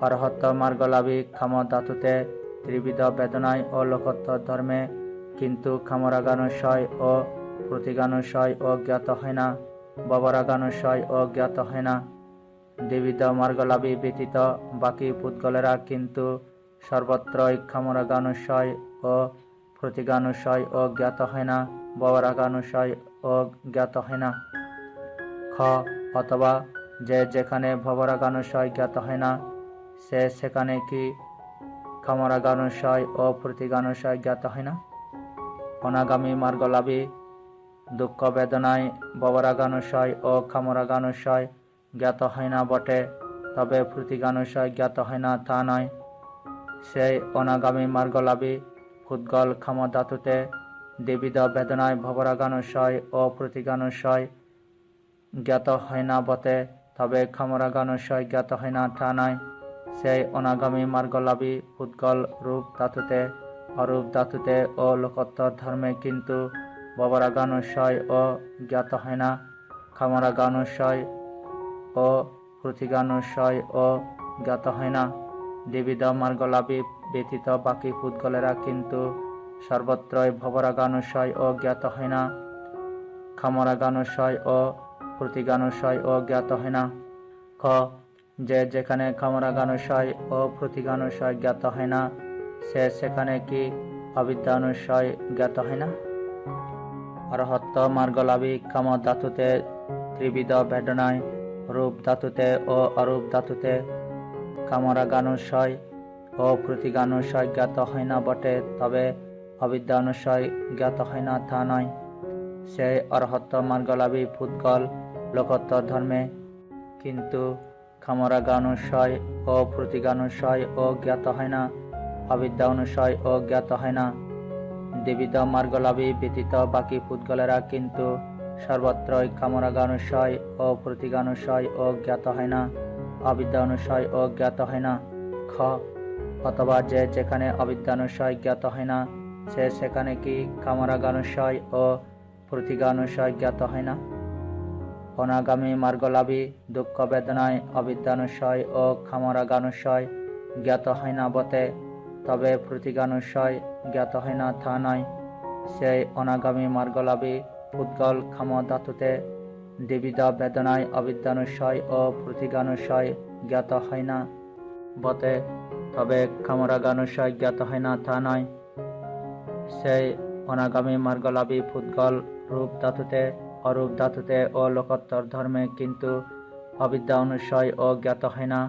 অরহত্ত মার্গলাভী কাম ধাতুতে ত্রিবিধ বেদনায় ও লোকোত্তর ধর্মে কিন্তু কামরাগানুসয় ও প্রতিগানুসয় ও জ্ঞাত হয় না, ভবরাগানুসয় ও জ্ঞাত হয় না। দ্বিবিধ মার্গলাভী ব্যতীত বাকি পুদ্গলেরা কিন্তু সর্বত্রই কামরাগানুসয় ও প্রতিগানুসয় ও জ্ঞাত হয় না, ভবরাগানুসয় ও জ্ঞাত হয় না। খ. অথবা যে যেখানে ভবরাগানুসয় জ্ঞাত হয় না, সে সেখানে কি কামরাগানুসয় ও প্রতিগানুসয় জ্ঞাত হয় না? অনাগামী মার্গলাভী দুঃখ বেদনায় ভবরাগানুসয় ও কামরাগানুসয় জ্ঞাত হয় না বটে, তবে প্রতিগানুসয় জ্ঞাত হয় না তা নয়। সেই অনাগামী মার্গলাভী পুদ্গল কাম ধাতুতে দ্বিবিধ বেদনায় ভবরাগানুসয় ও প্রতিগানুসয় জ্ঞাত হয় না বটে, তবে কামরাগানুসয় জ্ঞাত হয় না তা নয়। সেই অনাগামী মার্গলাভী পুদ্গল রূপ ধাতুতে, অরূপ ধাতুতে ও লোকোত্তর ধর্মে কিন্তু ভবরাগানুসয় ও জ্ঞাত হয় না, কামরাগানুসয় ও প্রতিগানুসয় ও জ্ঞাত হয় না। দ্বিবিধ মার্গলাভী ব্যতীত বাকি পুদ্গলেরা কিন্তু সর্বত্রই ভবরাগানুসয় ও জ্ঞাত হয় না, কামরাগানুসয় ও প্রতিগানুসয় ও জ্ঞাত হয় না। খ. যে যেখানে কামরাগানুসয় ও প্রতিগানুসয় জ্ঞাত হয় না, সে সেখানে কি অবিদ্যানুসয় জ্ঞাত হয় না? অরহত্ত মার্গলাভী কাম ধাতুতে ত্রিবিধ বেদনায়, রূপ ধাতুতে ও অরূপ ধাতুতে কামরাগানুসয় ও প্রতিগানুসয় জ্ঞাত হয় না বটে, তবে অবিদ্যানুসয় জ্ঞাত হয় না তা নয়। সেই অরহত্ত মার্গলাভী পুদ্গল লোকোত্তর ধর্মে কিন্তু কামরাগানুসয় ও প্রতিগানুসয় ও জ্ঞাত হয় না, অবিদ্যা অনুসয় ও জ্ঞাত হয় না। দ্বিবিধ মার্গলাভী ব্যতীত বাকি পুদ্গলেরা কিন্তু সর্বত্রই কামরাগানুসয় ও প্রতিগানুসয় ও জ্ঞাত হয় না, অবিদ্যা অনুসয় ও জ্ঞাত হয় না। খ. অথবা যে যেখানে অবিদ্যানুসয় জ্ঞাত হয় না, সে সেখানে কি কামরাগানুসয় ও প্রতিগানুসয় জ্ঞাত হয় না? অনাগামী মার্গলাভী দুঃখ বেদনায় অবিদ্যানুসয় ও কামরাগানুসয় জ্ঞাত হয় না বটে, তবে প্রতিগানুসয় জ্ঞাত হয় না তা নয়। সেই অনাগামী মার্গলাভী পুদ্গল ক্ষম ধাতুতে দ্বিবিধ বেদনায় অবিদ্যানুশয় ও প্রতিগানুশয় জ্ঞাত হয় না বটে, তবে কামরাগানুশয় জ্ঞাত হয় না তা নয়। সেই অনাগামী মার্গলাভী পুদ্গল রূপ ধাতুতে, অরূপ ধাতুতে ও লোকোত্তর ধর্মে কিন্তু অবিদ্যা অনুশয় ও জ্ঞাত হয় না,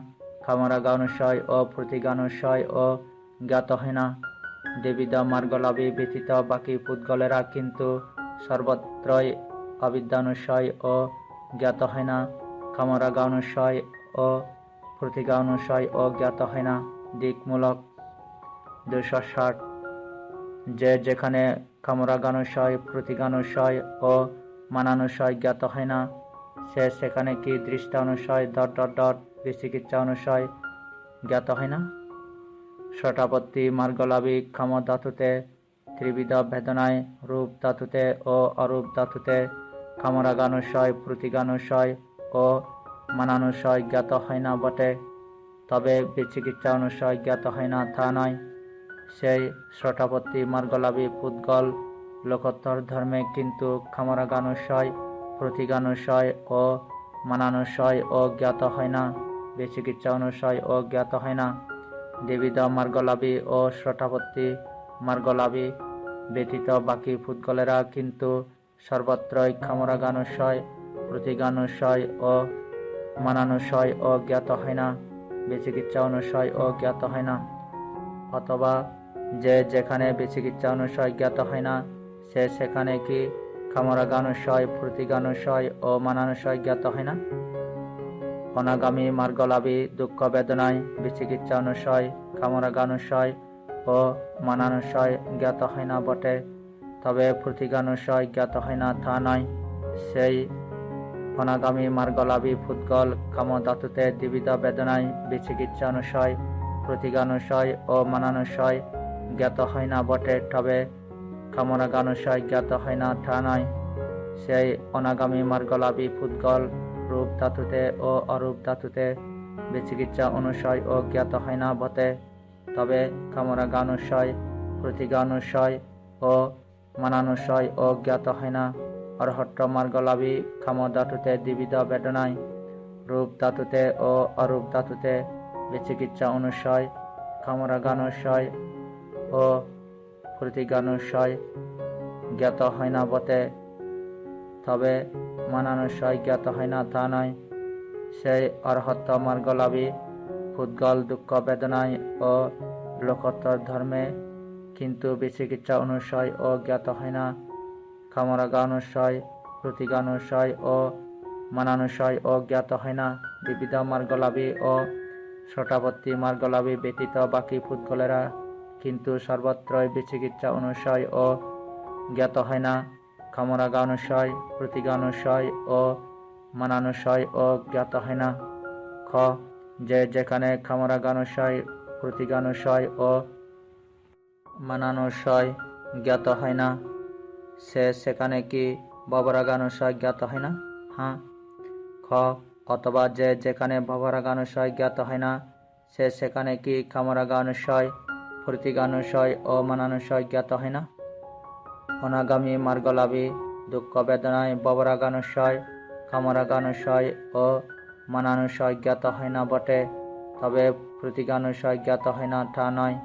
কামরাগানুশয় ও প্রতিগানুশয় ও জ্ঞাত হয় না। দ্বিবিধ মার্গলাভী ব্যতীত বাকি পুদ্গলেরা কিন্তু সর্বত্রই অবিদ্যানুশয় ও জ্ঞাত হয় না, কামরাগানুশয় ও প্রতিগানুশয় ও জ্ঞাত হয় না। দিকমূলক 260। যে যেখানে কামরাগানুশয়, প্রতিগানুশয় ও মানানুশয় জ্ঞাত হয় না, সে সেখানে কি দৃষ্টানুশয় বিচিকিচ্ছা অনুশয় জ্ঞাত হয় না? শটাপত্তি মার্গলাভী ক্ষম ধাতুতে ত্রিবিধ বেদনায় রূপ ধাতুতে ও অরূপ ধাতুতে কামরাগানুশয়, প্রতিগানুশয় ও মানানুশয় জ্ঞাত হয় না বটে, তবে বিচিকিচ্ছা অনুশয় জ্ঞাত হয় না তা নয়। সেই শটাপত্তি মার্গলাভী পুদ্গল লোকোত্তর ধর্মে কিন্তু কামরাগানুশয়, প্রতিগানুশয় ও মানানুশয় ও জ্ঞাত হয় না, বিচিকিচ্ছা অনুশয় ও জ্ঞাত হয় না। দ্বিবিধ মার্গলাভী ও শটাপত্তি মার্গলাভী ব্যতীত বাকি পুদ্গলেরা কিন্তু সর্বত্রই কামরাগানুশয়, প্রতিগানুশয় ও মানানুশয় ও জ্ঞাত হয় না, বিচিকিচ্ছা অনুশয় ও জ্ঞাত হয় না। অথবা যে যেখানে বিচিকিচ্ছা অনুশয় জ্ঞাত হয় না, সে সেখানে কি কামরাগানুশয়, প্রতিগানুশয় ও মানানুশয় জ্ঞাত হয় না? অনাগামী মার্গলাভী দুঃখ বেদনায় বিচিকিচ্ছা অনুশয়, কামরাগানুশয় ও মানানুশয় জ্ঞাত হয় না বটে, তবে প্রতিগানুশয় জ্ঞাত হয় না তা নয়। সেই অনাগামী মার্গলাভী পুদ্গল কাম ধাতুতে দ্বিবিধ বেদনায় বিচিকিচ্ছা অনুশয়, প্রতিগানুশয় ও মানানুশয় জ্ঞাত হয় না বটে, তবে কামরাগানুশয় জ্ঞাত হয় না তা নয়। সেই অনাগামী মার্গলাভী পুদ্গল রূপ ধাতুতে ও অরূপ ধাতুতে বিচিকিচ্ছা অনুশয় ও জ্ঞাত হয় না বটে, তবে কামরাগানুশয়, প্রতিগানুশয় ও মানানুশয় ও জ্ঞাত হয় না। অরহট্ট মার্গলাভী কাম ধাতুতে দ্বিবিধ বেদনায় রূপ ধাতুতে ও অরূপ ধাতুতে বিচিকিচ্ছা অনুশয়, কামরাগানুশয় ও প্রতিগানুশয় জ্ঞাত হয় না বটে, তবে মানানুশয় জ্ঞাত হয় না তা নয়। সেই অরহত্ত মার্গলাভী পুদ্গল দুঃখ বেদনায় ও লোকোত্তর ধর্মে কিন্তু বিচিকিচ্ছা অনুশয় ও জ্ঞাত হয় না, কামরাগানুশয়, প্রতিগানুশয় ও মানানুশয় ও জ্ঞাত হয় না। দ্বিবিধ মার্গলাভী ও শটাপত্তি মার্গলাভী ব্যতীত বাকি পুদ্গলেরা কিন্তু সর্বত্রই বিচিকিচ্ছা অনুশয় ও জ্ঞাত হয় না, কামরাগানুশয়, প্রতিগানুশয় ও মানানুশয় ও জ্ঞাত হয় না। খ যে যেখানে কামরাগানুশয়, প্রতিগানুশয় ও মানানুশয় জ্ঞাত হয় না, সে সেখানে কি ভবরাগানুশয় জ্ঞাত হয় না? হ্যাঁ। খ অথবা যে যেখানে ভবরাগানুশয় জ্ঞাত হয় না, সে সেখানে কি কামরাগানুশয়, প্রতিগানুশয় ও মানানুশয় জ্ঞাত হয় না? অনাগামী মার্গলাভী দুঃখ বেদনায় ভবরাগানুশয়, কামরাগানুশয় ও মানানুশয় জ্ঞাত হয় না বটে, তবে প্রতিগানুশয় জ্ঞাত হয় না তা নয়।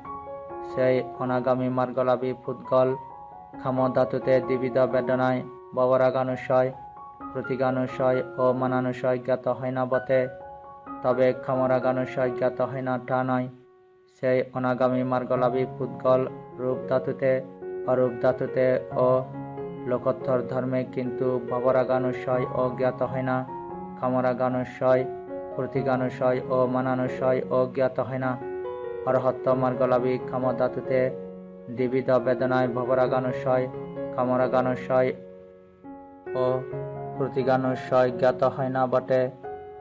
সেই অনাগামী মার্গলাভী পুদ্গল ক্ষম ধাতুতে দ্বিবিধ বেদনায় ভবরাগানুশয়, প্রতিগানুশয় ও মানানুশয় জ্ঞাত হয় না বটে, তবে কামরাগানুশয় জ্ঞাত হয় না তা নয়। সেই অনাগামী মার্গলাভী পুদ্গল রূপ ধাতুতে, অরূপ ধাতুতে ও লোকোত্তর ধর্মে কিন্তু ভবরাগানুশয় ও জ্ঞাত হয় না, কামরাগানুশয়, প্রতিগানুশয় ও মানানুশয় ও জ্ঞাত হয় না। অরহত্ত মার্গলাভী কাম ধাতুতে দ্বিবিধ বেদনায় ভবরাগানুশয়, কামরাগানুশয় ও প্রতিগানুশয় জ্ঞাত হয় না বটে,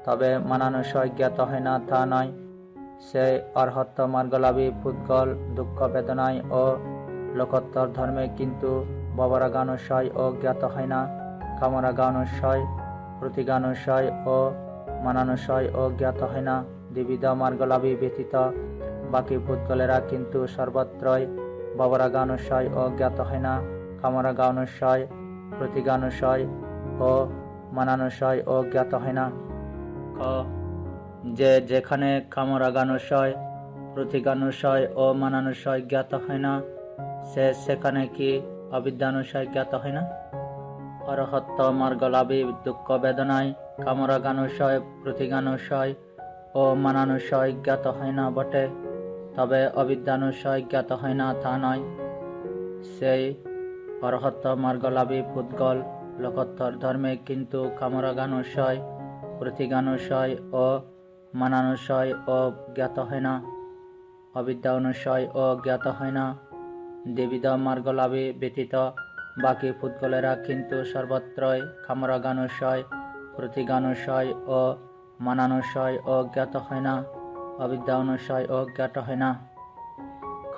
তবে মানানুশয় জ্ঞাত হয় না তা নয়। সেই অরহত্ত মার্গলাভী পুদ্গল দুঃখ বেদনায় ও লোকোত্তর ধর্মে কিন্তু ভবরাগানুশয় ও জ্ঞাত হয় না, কামরাগানুশয়, প্রতিগানুশয় ও মানানুশয় ও জ্ঞাত হয় না। দ্বিবিধ মার্গলাভী ব্যতীত বাকি পুদ্গলেরা কিন্তু সর্বত্রই ভবরাগানুশয় ও জ্ঞাত হয় না, কামরাগানুশয় প্রতিগানুশয় ও মানানুশয় ও জ্ঞাত হয় না। খ যে যেখানে কামরাগানুশয় প্রতিগানুশয় ও মানানুশয় জ্ঞাত হয় না সে সেখানে কি অবিদ্যানুশয় জ্ঞাত হয় না? অরহত্ত মার্গলাভী দুঃখ বেদনায় কামরাগানুশয় প্রতিগানুশয় ও মানানুশয় জ্ঞাত হয় না বটে, তবে অবিদ্যানুশয় জ্ঞাত হয় না তা নয়। সেই অরহত্ত মার্গলাভী পুদ্গল লোকোত্তর ধর্মে কিন্তু কামরাগানুশয় প্রতিগানুশয় ও মানানুশয় ও জ্ঞাত হয় না, অবিদ্যা অনুশয় ও জ্ঞাত হয় না। দ্বিবিধ মার্গলাভী ব্যতীত বাকি পুদ্গলেরা কিন্তু সর্বত্রই কামরাগানুশয় প্রতিগানুশয় ও মানানুশয় ও জ্ঞাত হয় না, অবিদ্যা অনুশয় ও জ্ঞাত হয় না। খ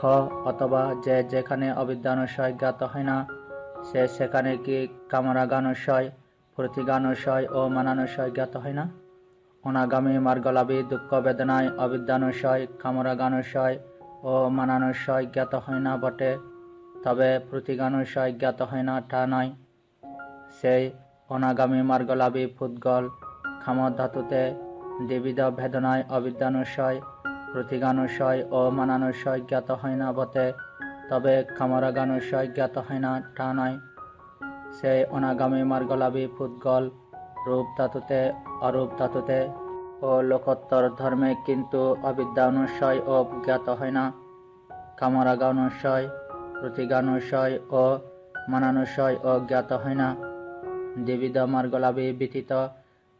অথবা যে যেখানে অবিদ্যানুশয় জ্ঞাত হয় না সে সেখানে কি কামরাগানুশয় প্রতিগানুশয় ও মানানুশয় জ্ঞাত হয় না? অনাগামী মার্গলাভী দুঃখ বেদনায় অবিদ্যানুশয় কামরাগানুশয় ও মানানুশয় জ্ঞাত হয় না বটে, তবে প্রতিগানুশয় জ্ঞাত হয় না তা নয়। সেই অনাগামী মার্গলাভী পুদ্গল খাম ধাতুতে দ্বিবিধ ভেদনায় অবিদ্যানুশয় প্রতিগানুশয় ও মানানুশয় জ্ঞাত হয় না বটে, তবে কামরাগানুশয় জ্ঞাত হয় না তা নয়। সেই অনাগামী মার্গলাভী পুদ্গল রূপ ধাতুতে অরূপ ধাতুতে ও লোকোত্তর ধর্মে কিন্তু অবিদ্যা অনুশয় ও জ্ঞাত হয় না, কামরাগানুশয় প্রতিগানুশয় ও মানানুশয় ও জ্ঞাত হয় না। দ্বিবিধ মার্গলাভী ব্যতীত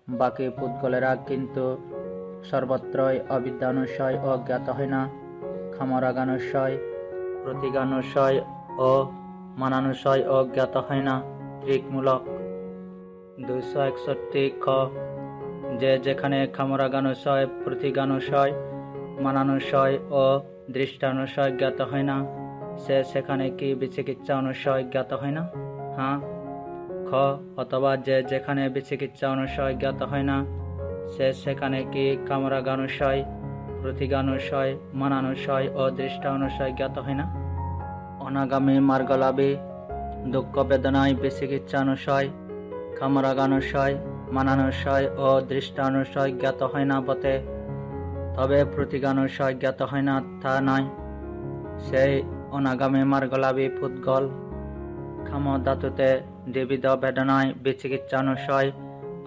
বাকি পুদ্গলেরা কিন্তু সর্বত্রই অবিদ্যানুশয় ও জ্ঞাত হয় না, কামরাগানুশয় প্রতিগানুশয় ও মানানুশয় ও জ্ঞাত হয় না। ত্রিকমূলক 261 খ যে যেখানে কামরাগানুশয় প্রতিগানুশয় মানানুশয় ও দৃষ্টানুশয় জ্ঞাত হয় না সে সেখানে কি বিচিকিচ্ছা অনুশয় জ্ঞাত হয় না? হ্যাঁ। খ অথবা যে যেখানে বিচিকিচ্ছা অনুশয় জ্ঞাত হয় না সে সেখানে কি কামরাগানুশয় প্রতিগানুশয় মানানুশয় ও দৃষ্টানুশয় জ্ঞাত হয় না? অনাগামী মার্গলাভী দুঃখ বেদনায় বিচিকিচ্ছানুশয় কামরাগানুশয় মানানুশয় ও দৃষ্টানুশয় জ্ঞাত হয় না বটে, তবে প্রতিগানুশয় জ্ঞাত হয় না তা নয়। সেই অনাগামী মার্গলাভী পুদ্গল খাম ধাতুতে দ্বিবিধ বেদনায় বিচিকিচ্ছানুশয়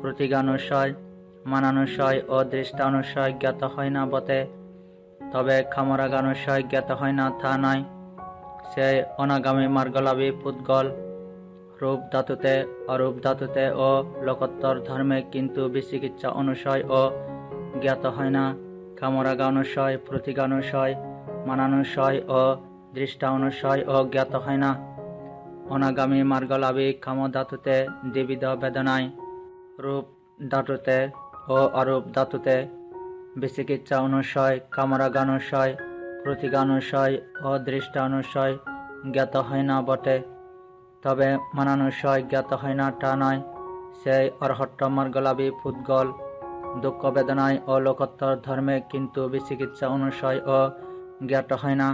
প্রতিগানুশয় মানানুশয় ও দৃষ্টানুশয় জ্ঞাত হয় না বটে, তবে কামরাগানুশয় জ্ঞাত হয় না তা নয়। সেই অনাগামী মার্গলাভী পুদ্গল রূপ ধাতুতে অরূপ ধাতুতে ও লোকোত্তর ধর্মে কিন্তু বিচিকিচ্ছা অনুশয় ও জ্ঞাত হয় না, কামরাগানুশয় প্রতিগানুশয় মানানুশয় ও দৃষ্টানুশয় ও জ্ঞাত হয় না। অনাগামী মার্গলাভী খাম ধাতুতে দ্বিবিধ বেদনায় রূপ ধাতুতে ও অরূপ ধাতুতে বিচিকিচ্ছা অনুশয় কামরাগানুশয় প্রতিগানুশয় ও দৃষ্টানুশয় জ্ঞাত হয় না বটে, তবে মানানুশয় জ্ঞাত হয় না তা নয়। সেই অরহট্ট মার্গলাভী পুদ্গল দুঃখ বেদনায় ও লোকোত্তর ধর্মে কিন্তু বিচিকিচ্ছা অনুশয় ও জ্ঞাত হয় না,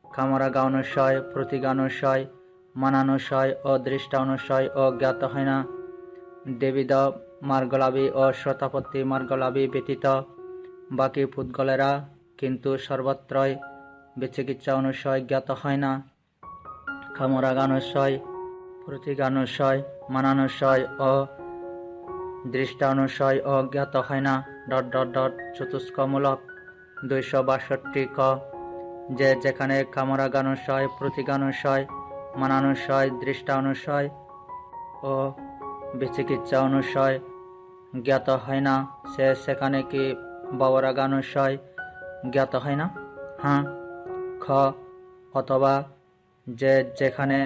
কামরাগানুশয় প্রতিগানুশয় মানানুশয় ও দৃষ্টানুশয় ও জ্ঞাত হয় না। দ্বিবিধ মার্গলাভী ও শ্রোতাপত্তি মার্গলাভী ব্যতীত বাকি পুদ্গলেরা কিন্তু সর্বত্রই বিচিকিচ্ছা অনুশয় জ্ঞাত হয় না, কামরাগানুশয় প্রতিগানুশয় মানানুশয় ও দৃষ্টানুশয় ও জ্ঞাত হয় না। চতুষ্কমূলক 262 ক যে যেখানে কামরাগানুশয় প্রতিগানুশয় মানানুশয় দৃষ্টানুশয় ও বিচিকিচ্ছা অনুশয় জ্ঞাত হয় না সে সেখানে কি ববরাগানুশয় জ্ঞাত হয় না? হ্যাঁ। খ অথবা যে যেখানে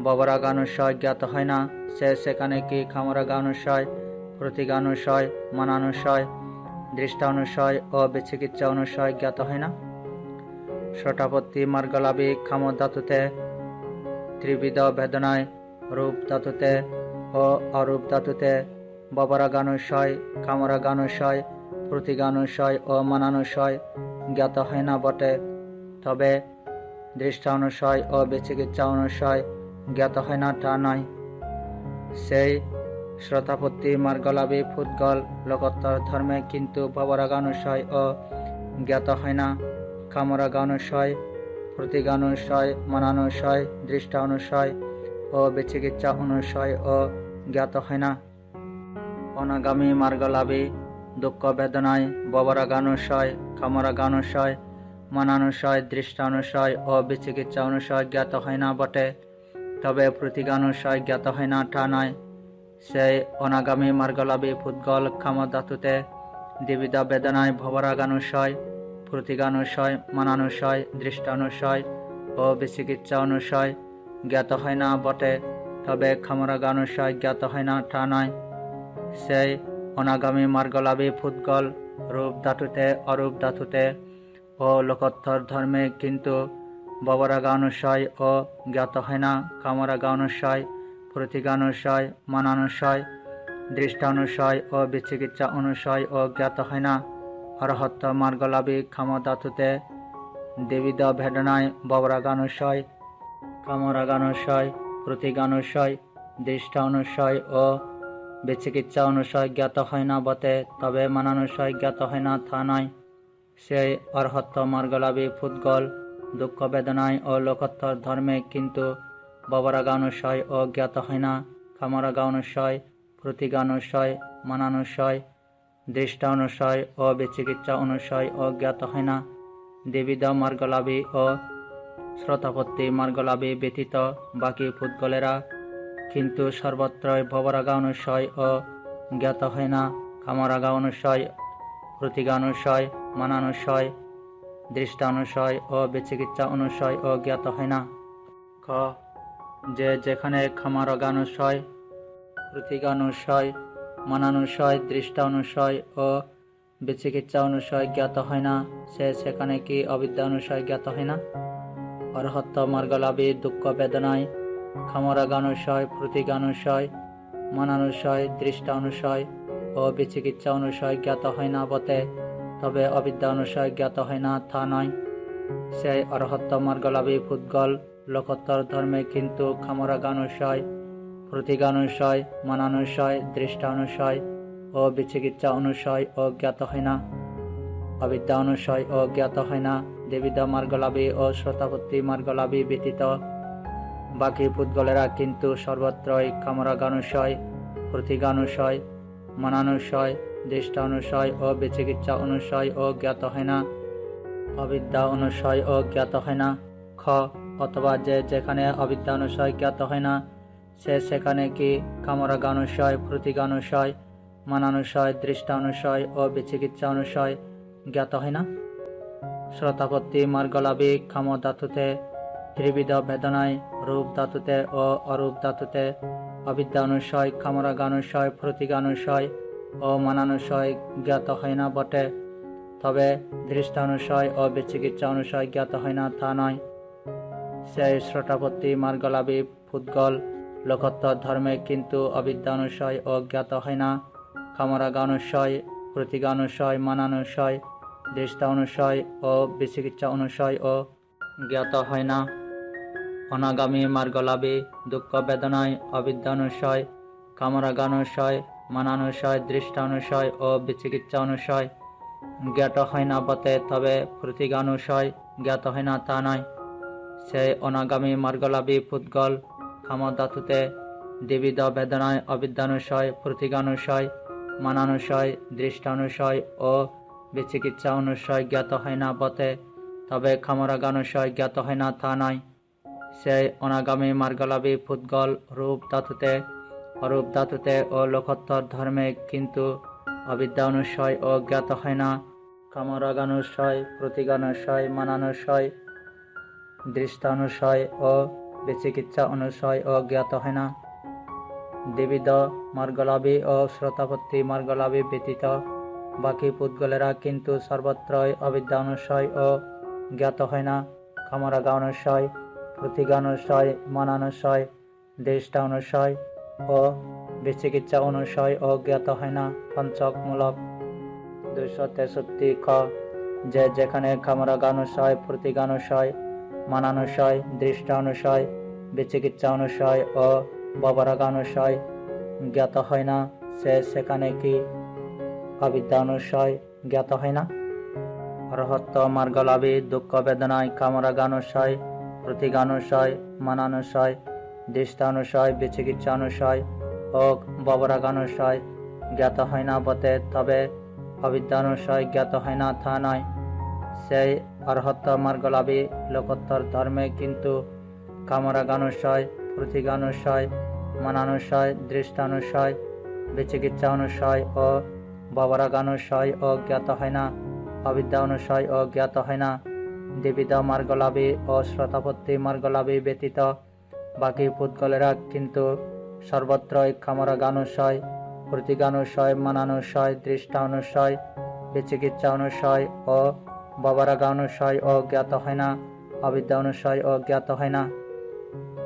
ববরাগানুশয় জ্ঞাত হয় না সে সেখানে কি কামরাগানুশয় প্রতিগানুশয় মানানুশয় দৃষ্টানুশয় ও বিচিকিচ্ছা অনুশয় জ্ঞাত হয় না? শটাপত্তি মার্গলাভী খাম ধাতুতে ত্রিবিধ বেদনায় রূপ ধাতুতে ও অরূপ ধাতুতে ববরাগানুশয় কামরাগানুশয় প্রতিগানুশয় ও মানানুশয় জ্ঞাত হয় না বটে, তবে দৃষ্টানুশয় ও বিচিকিচ্ছা অনুশয় জ্ঞাত হয় না তা নয়। সেই শ্রোতাপত্তি মার্গলাভী ফুদ্গল লোকোত্তর ধর্মে কিন্তু ভবরাগানুশয় ও জ্ঞাত হয় না। কামরাগানুশয়, প্রতিগানুশয়, মনানুশয়, দৃষ্টানুশয় ও বিচিকিৎসা অনুশয় ও জ্ঞাত হয় না। অনাগামী মার্গলাভী দুঃখ বেদনায় ভবরাগানুশয়, কামরাগানুশয়, মনানুশয়, দৃষ্টানুশয় ও বিচিকিৎসা অনুশয় জ্ঞাত হয় না বটে, তবে প্রতিগানুশয় জ্ঞাত হয় না তা নয়। সেই অনাগামী মার্গলাভী ফুদ্গল কামধাতুতে দ্বিবিধ বেদনায় ভবরাগানুশয়, প্রতিগানুশয়, মনানুশয়, দৃষ্টানুশয় ও বিচিকিৎসা অনুশয় জ্ঞাত হয় না বটে, তবে কামরাগানুশয় জ্ঞাত হয় না তা নয়। সেই অনাগামী মার্গলাভী ফুদ্গল রূপ ধাতুতে, অরূপ ধাতুতে ও লোকোত্তর ধর্মে কিন্তু ভবরাগানুশয় ও জ্ঞাত হয় না। কামরাগানুশয়, প্রতিগানুশয়, মনানুশয়, দৃষ্টানুশয় ও বিচিকিৎসা অনুশয় ও জ্ঞাত হয় না। অরহত্ত মার্গলাভী কামধাতুতে দ্বিবিধ ভেদনায় ভবরাগানুশয়, কামরাগানুশয়, প্রতিগানুশয়, দৃষ্টানুশয় ও বিচিকিৎসা অনুশয় জ্ঞাত হয় না বটে, তবে মনানুশয় জ্ঞাত হয় না তা নয়। সেই অরহত্ত মার্গলাভী ফুদ্গল দুঃখ বেদনায় ও লোকোত্তর ধর্মে কিন্তু ভবরাগানুশয় ও জ্ঞাত হয় না। কামরাগানুশয়, প্রতিগানুশয়, মনানুশয়, দৃষ্টানুশয় ও বিচিকিৎসা অনুশয় ও জ্ঞাত হয় না। দ্বিবিধ মার্গলাভী ও শ্রোতাপত্তি মার্গলাভী ব্যতীত বাকি ফুদ্গলেরা কিন্তু সর্বত্রই ভবরাগানুশয় ও জ্ঞাত হয় না। কামরাগানুশয়, প্রতিগানুশয়, মনানুশয়, দৃষ্টানুশয় ও বিচিকিৎসা অনুশয় ও জ্ঞাত হয় না। ক. যে যেখানে কামরাগানুশয়, প্রতিগানুশয়, মনানুশয়, দৃষ্টানুশয় ও বিচিকিৎসা অনুশয় জ্ঞাত হয় না, সেখানে কি অবিদ্যা অনুশয় জ্ঞাত হয় না? অরহত্ত মার্গলাভী দুঃখ বেদনায় কামরাগানুশয়, প্রতিগানুশয়, মনানুশয়, দৃষ্টানুশয় ও বিচিকিৎসা অনুশয় জ্ঞাত হয় না বটে, তবে অবিদ্যা অনুশয় জ্ঞাত হয় না তা নয়। সেই অরহত্ত মার্গলাভী ফুদ্গল লোকোত্তর ধর্মে কিন্তু কামরাগানুশয়, প্রতিগানুশয়, মনানুশয়, দৃষ্টানুশয় ও বিচিকিৎসা অনুশয় ও জ্ঞাত হয় না। অবিদ্যা অনুশয় ও জ্ঞাত হয় না। দ্বিবিধ মার্গলাভী ও শ্রোতাপত্তি মার্গলাভী ব্যতীত বাকি ফুদ্গলেরা কিন্তু সর্বত্রই কামরাগানুশয়, প্রতিগানুশয়, মনানুশয়, দৃষ্টানুশয় ও বিচিকিৎসা অনুশয় ও জ্ঞাত হয় না। অবিদ্যা অনুশয় ও জ্ঞাত হয় না। খ. অথবা যে যেখানে অবিদ্যা অনুশয় জ্ঞাত হয় না, সেখানে কি কামরাগানুশয়, প্রতিগানুশয়, মনানুশয়, দৃষ্টানুশয় ও বিচিকিৎসা অনুশয় জ্ঞাত হয় না? শ্রোতাপত্তি মার্গলাভী কামধাতুতে ত্রিবিধ বেদনায় রূপ ধাতুতে ও অরূপ ধাতুতে অবিদ্যা অনুশয়, কামরাগানুশয়, প্রতিগানুশয় ও মনানুশয় জ্ঞাত হয় না বটে, তবে দৃষ্টানুশয় ও বিচিকিৎসা অনুশয় জ্ঞাত হয় না তা নয়। সেই শ্রোতাপত্তি মার্গলাভী ফুদ্গল লোকোত্তর ধর্মে কিন্তু অবিদ্যা অনুশয় ও জ্ঞাত হয় না। কামরাগানুশয়, প্রতিগানুশয়, মনানুশয়, দৃষ্টানুশয় ও বিচিকিৎসা অনুশয় ও জ্ঞাত হয় না। অনাগামী মার্গলাভী দুঃখ বেদনায় অবিদ্যানুশয়, কামরাগানুশয়, মনানুশয়, দৃষ্টানুশয় ও বিচিকিৎসা অনুশয় জ্ঞাত হয় না বটে, তবে প্রতিগানুশয় জ্ঞাত হয় না তা নয়। সেই অনাগামী মার্গলাভী ফুদ্গল কামধাতুতে দ্বিবিধ বেদনায় অবিদ্যানুশয়, প্রতিগানুশয়, মনানুশয়, দৃষ্টানুশয় ও বিচিকিৎসা অনুশয় জ্ঞাত হয় না বটে, তবে কামরাগানুশয় জ্ঞাত হয় না তা নয়। সেই অনাগামী মার্গলাভী ফুদ্গল রূপ ধাতুতে, অরূপ ধাতুতে ও লোকোত্তর ধর্মে কিন্তু অবিদ্যা অনুশয় ও জ্ঞাত হয় না। কামরাগানুশয়, প্রতিগানুশয়, মনানুশয়, দৃষ্টানুশয় ও বিচিকিৎসা অনুশয় ও জ্ঞাত হয় না। দ্বিবিধ মার্গলাভী ও শ্রোতাপত্তি মার্গলাভী ব্যতীত বাকি ফুদ্গলেরা কিন্তু সর্বত্রই অবিদ্যা অনুশয় ও জ্ঞাত হয় না। কামরাগানুশয়, প্রতিগানুশয়, মনানুশয়, দৃষ্টানুশয় ও বিচিকিৎসা অনুশয় ও জ্ঞাত হয় না। পঞ্চকমূলক 263 ক. যে যেখানে কামরাগানুশয়, প্রতিগানুশয়, মনানুশয়, দৃষ্টানুশয়, বিচিকিৎসা অনুশয় ও ভবরাগানুশয় জ্ঞাত হয় না, সেখানে কি অবিদ্যা অনুশয় জ্ঞাত হয় না? অরহত্ত মার্গলাভী দুঃখ বেদনায় কামরাগানুশয়, প্রতিগানুশয়, মানানুশয়, দৃষ্টানুশয়, বিচিকিৎসানুশয় ও ভবরাগানুশয় জ্ঞাত হয় না বটে, তবে অবিদ্যানুশয় জ্ঞাত হয় না তা নয়। সেই অরহত্ত মার্গলাভী লোকোত্তর ধর্মে কিন্তু কামরাগানুশয়, প্রতিগানুশয়, মানানুশয়, দৃষ্টানুশয়, বিচিকিৎসা অনুশয় ও ভবরাগানুশয় ও জ্ঞাত হয় না, অবিদ্যা অনুশয় ও জ্ঞাত হয় না। দ্বিবিধ মার্গলাভী ও শ্রোতাপত্তি মার্গলাভী ব্যতীত বাকি পুদ্গলেরা কিন্তু সর্বত্রই কামরাগানুশয়, প্রতিগানুশয়, মানানুশয়, দৃষ্টানুশয়, বিচিকিৎসা অনুশয় ও ভবরাগানুশয় ও জ্ঞাত হয় না, অবিদ্যা অনুশয় ও জ্ঞাত হয় না।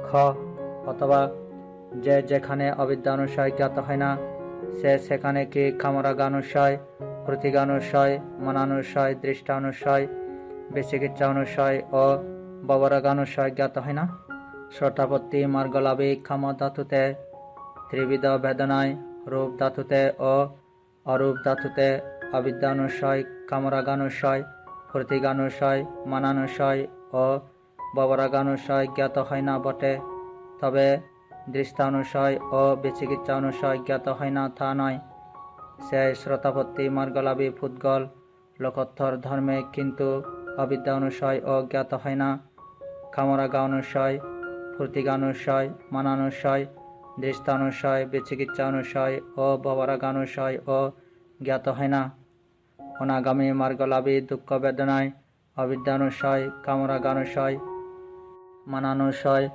খ অথবা যে যেখানে অবিদ্যা অনুশয় জ্ঞাত হয় না, সেখানে কি কামরাগানুশয়, প্রতিগানুশয়, মানানুশয়, দৃষ্টানুশয়, বিচিকিৎসা অনুশয় ও ভবরাগানুশয় জ্ঞাত হয় না? শ্রোতাপত্তি মার্গলাভী কাম ধাতুতে ত্রিবিধ বেদনায়, রূপ ধাতুতে ও অরূপ ধাতুতে অবিদ্যানুশয়, কামরাগানুশয়, প্রতিগানুশয়, মানানুশয় ও ভবরাগানুশয় জ্ঞাত হয় না বটে, তবে দৃষ্টানুশয় ও বিচিকিৎসা অনুশয় জ্ঞাত হয় না তা নয়। সেই শ্রোতাপত্তি মার্গলাভী পুদ্গল লোকোত্তর ধর্মে কিন্তু অবিদ্যা অনুশয় ও জ্ঞাত হয় না, কামরাগানুশয়, প্রতিগানুশয়, মানানুশয়, দৃষ্টানুশয়, বিচিকিৎসা অনুশয় ও ভবরাগানুশয় ও জ্ঞাত হয় না। অনাগামী মার্গলাভী দুঃখ বেদনায় অবিদ্যানুশয়, কামরাগানুশয়, মানানুশয়,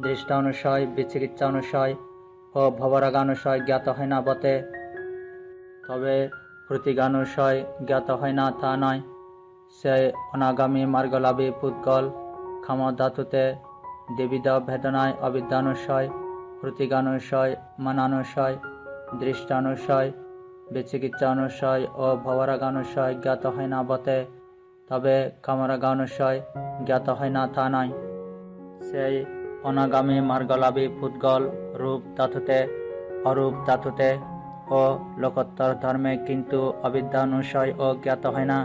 দৃষ্টানুশয়, বিচিকিৎসা অনুশয় ও ভবরাগানুশয় জ্ঞাত হয় না বটে, তবে প্রতিগানুশয় জ্ঞাত হয় না তা নয়। সেই অনাগামী মার্গলাভী পুদ্গল কাম ধাতুতে দ্বিবিধ বেদনায় অবিদ্যানুশয়, প্রতিগানুশয়, মানানুশয়, দৃষ্টানুশয়, বিচিকিৎসা অনুশয় ও ভবরাগানুশয় জ্ঞাত হয় না বটে, তবে কামরাগানুশয় জ্ঞাত হয় না তা নয়। সেই অনাগামী মার্গলাভী পুদ্গল রূপ ধাতুতে, অরূপ ধাতুতে ও লোকোত্তর ধর্মে কিন্তু অবিদ্যানুশয় ও জ্ঞাত হয় না,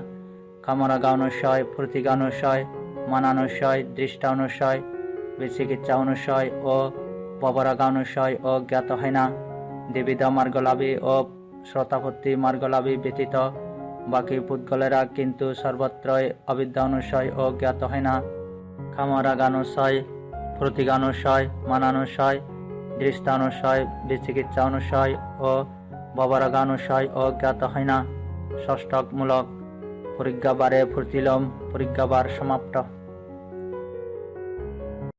কামরাগানুশয়, প্রতিগানুশয়, মানানুশয়, দৃষ্টানুশয়, বিচিকিৎসা অনুশয় ও ভবরাগানুশয় ও জ্ঞাত হয় না। দ্বিবিধ মার্গলাভী ও শ্রোতাপত্তি মার্গলাভী ব্যতীত বাকি পুদ্গলেরা কিন্তু সর্বত্রই অবিদ্যা অনুশয় ও জ্ঞাত হয় না, কামরাগানুশয়, প্রতিগানুশয়, মানানুশয়, দৃষ্টানুশয়, বিচিকিৎসা অনুশয় ও ভবরাগানুশয় ও জ্ঞাত হয় না। ষষ্ঠক মূলক পরিজ্ঞাবারে ফুটিলম, পরিজ্ঞাবার সমাপ্ত।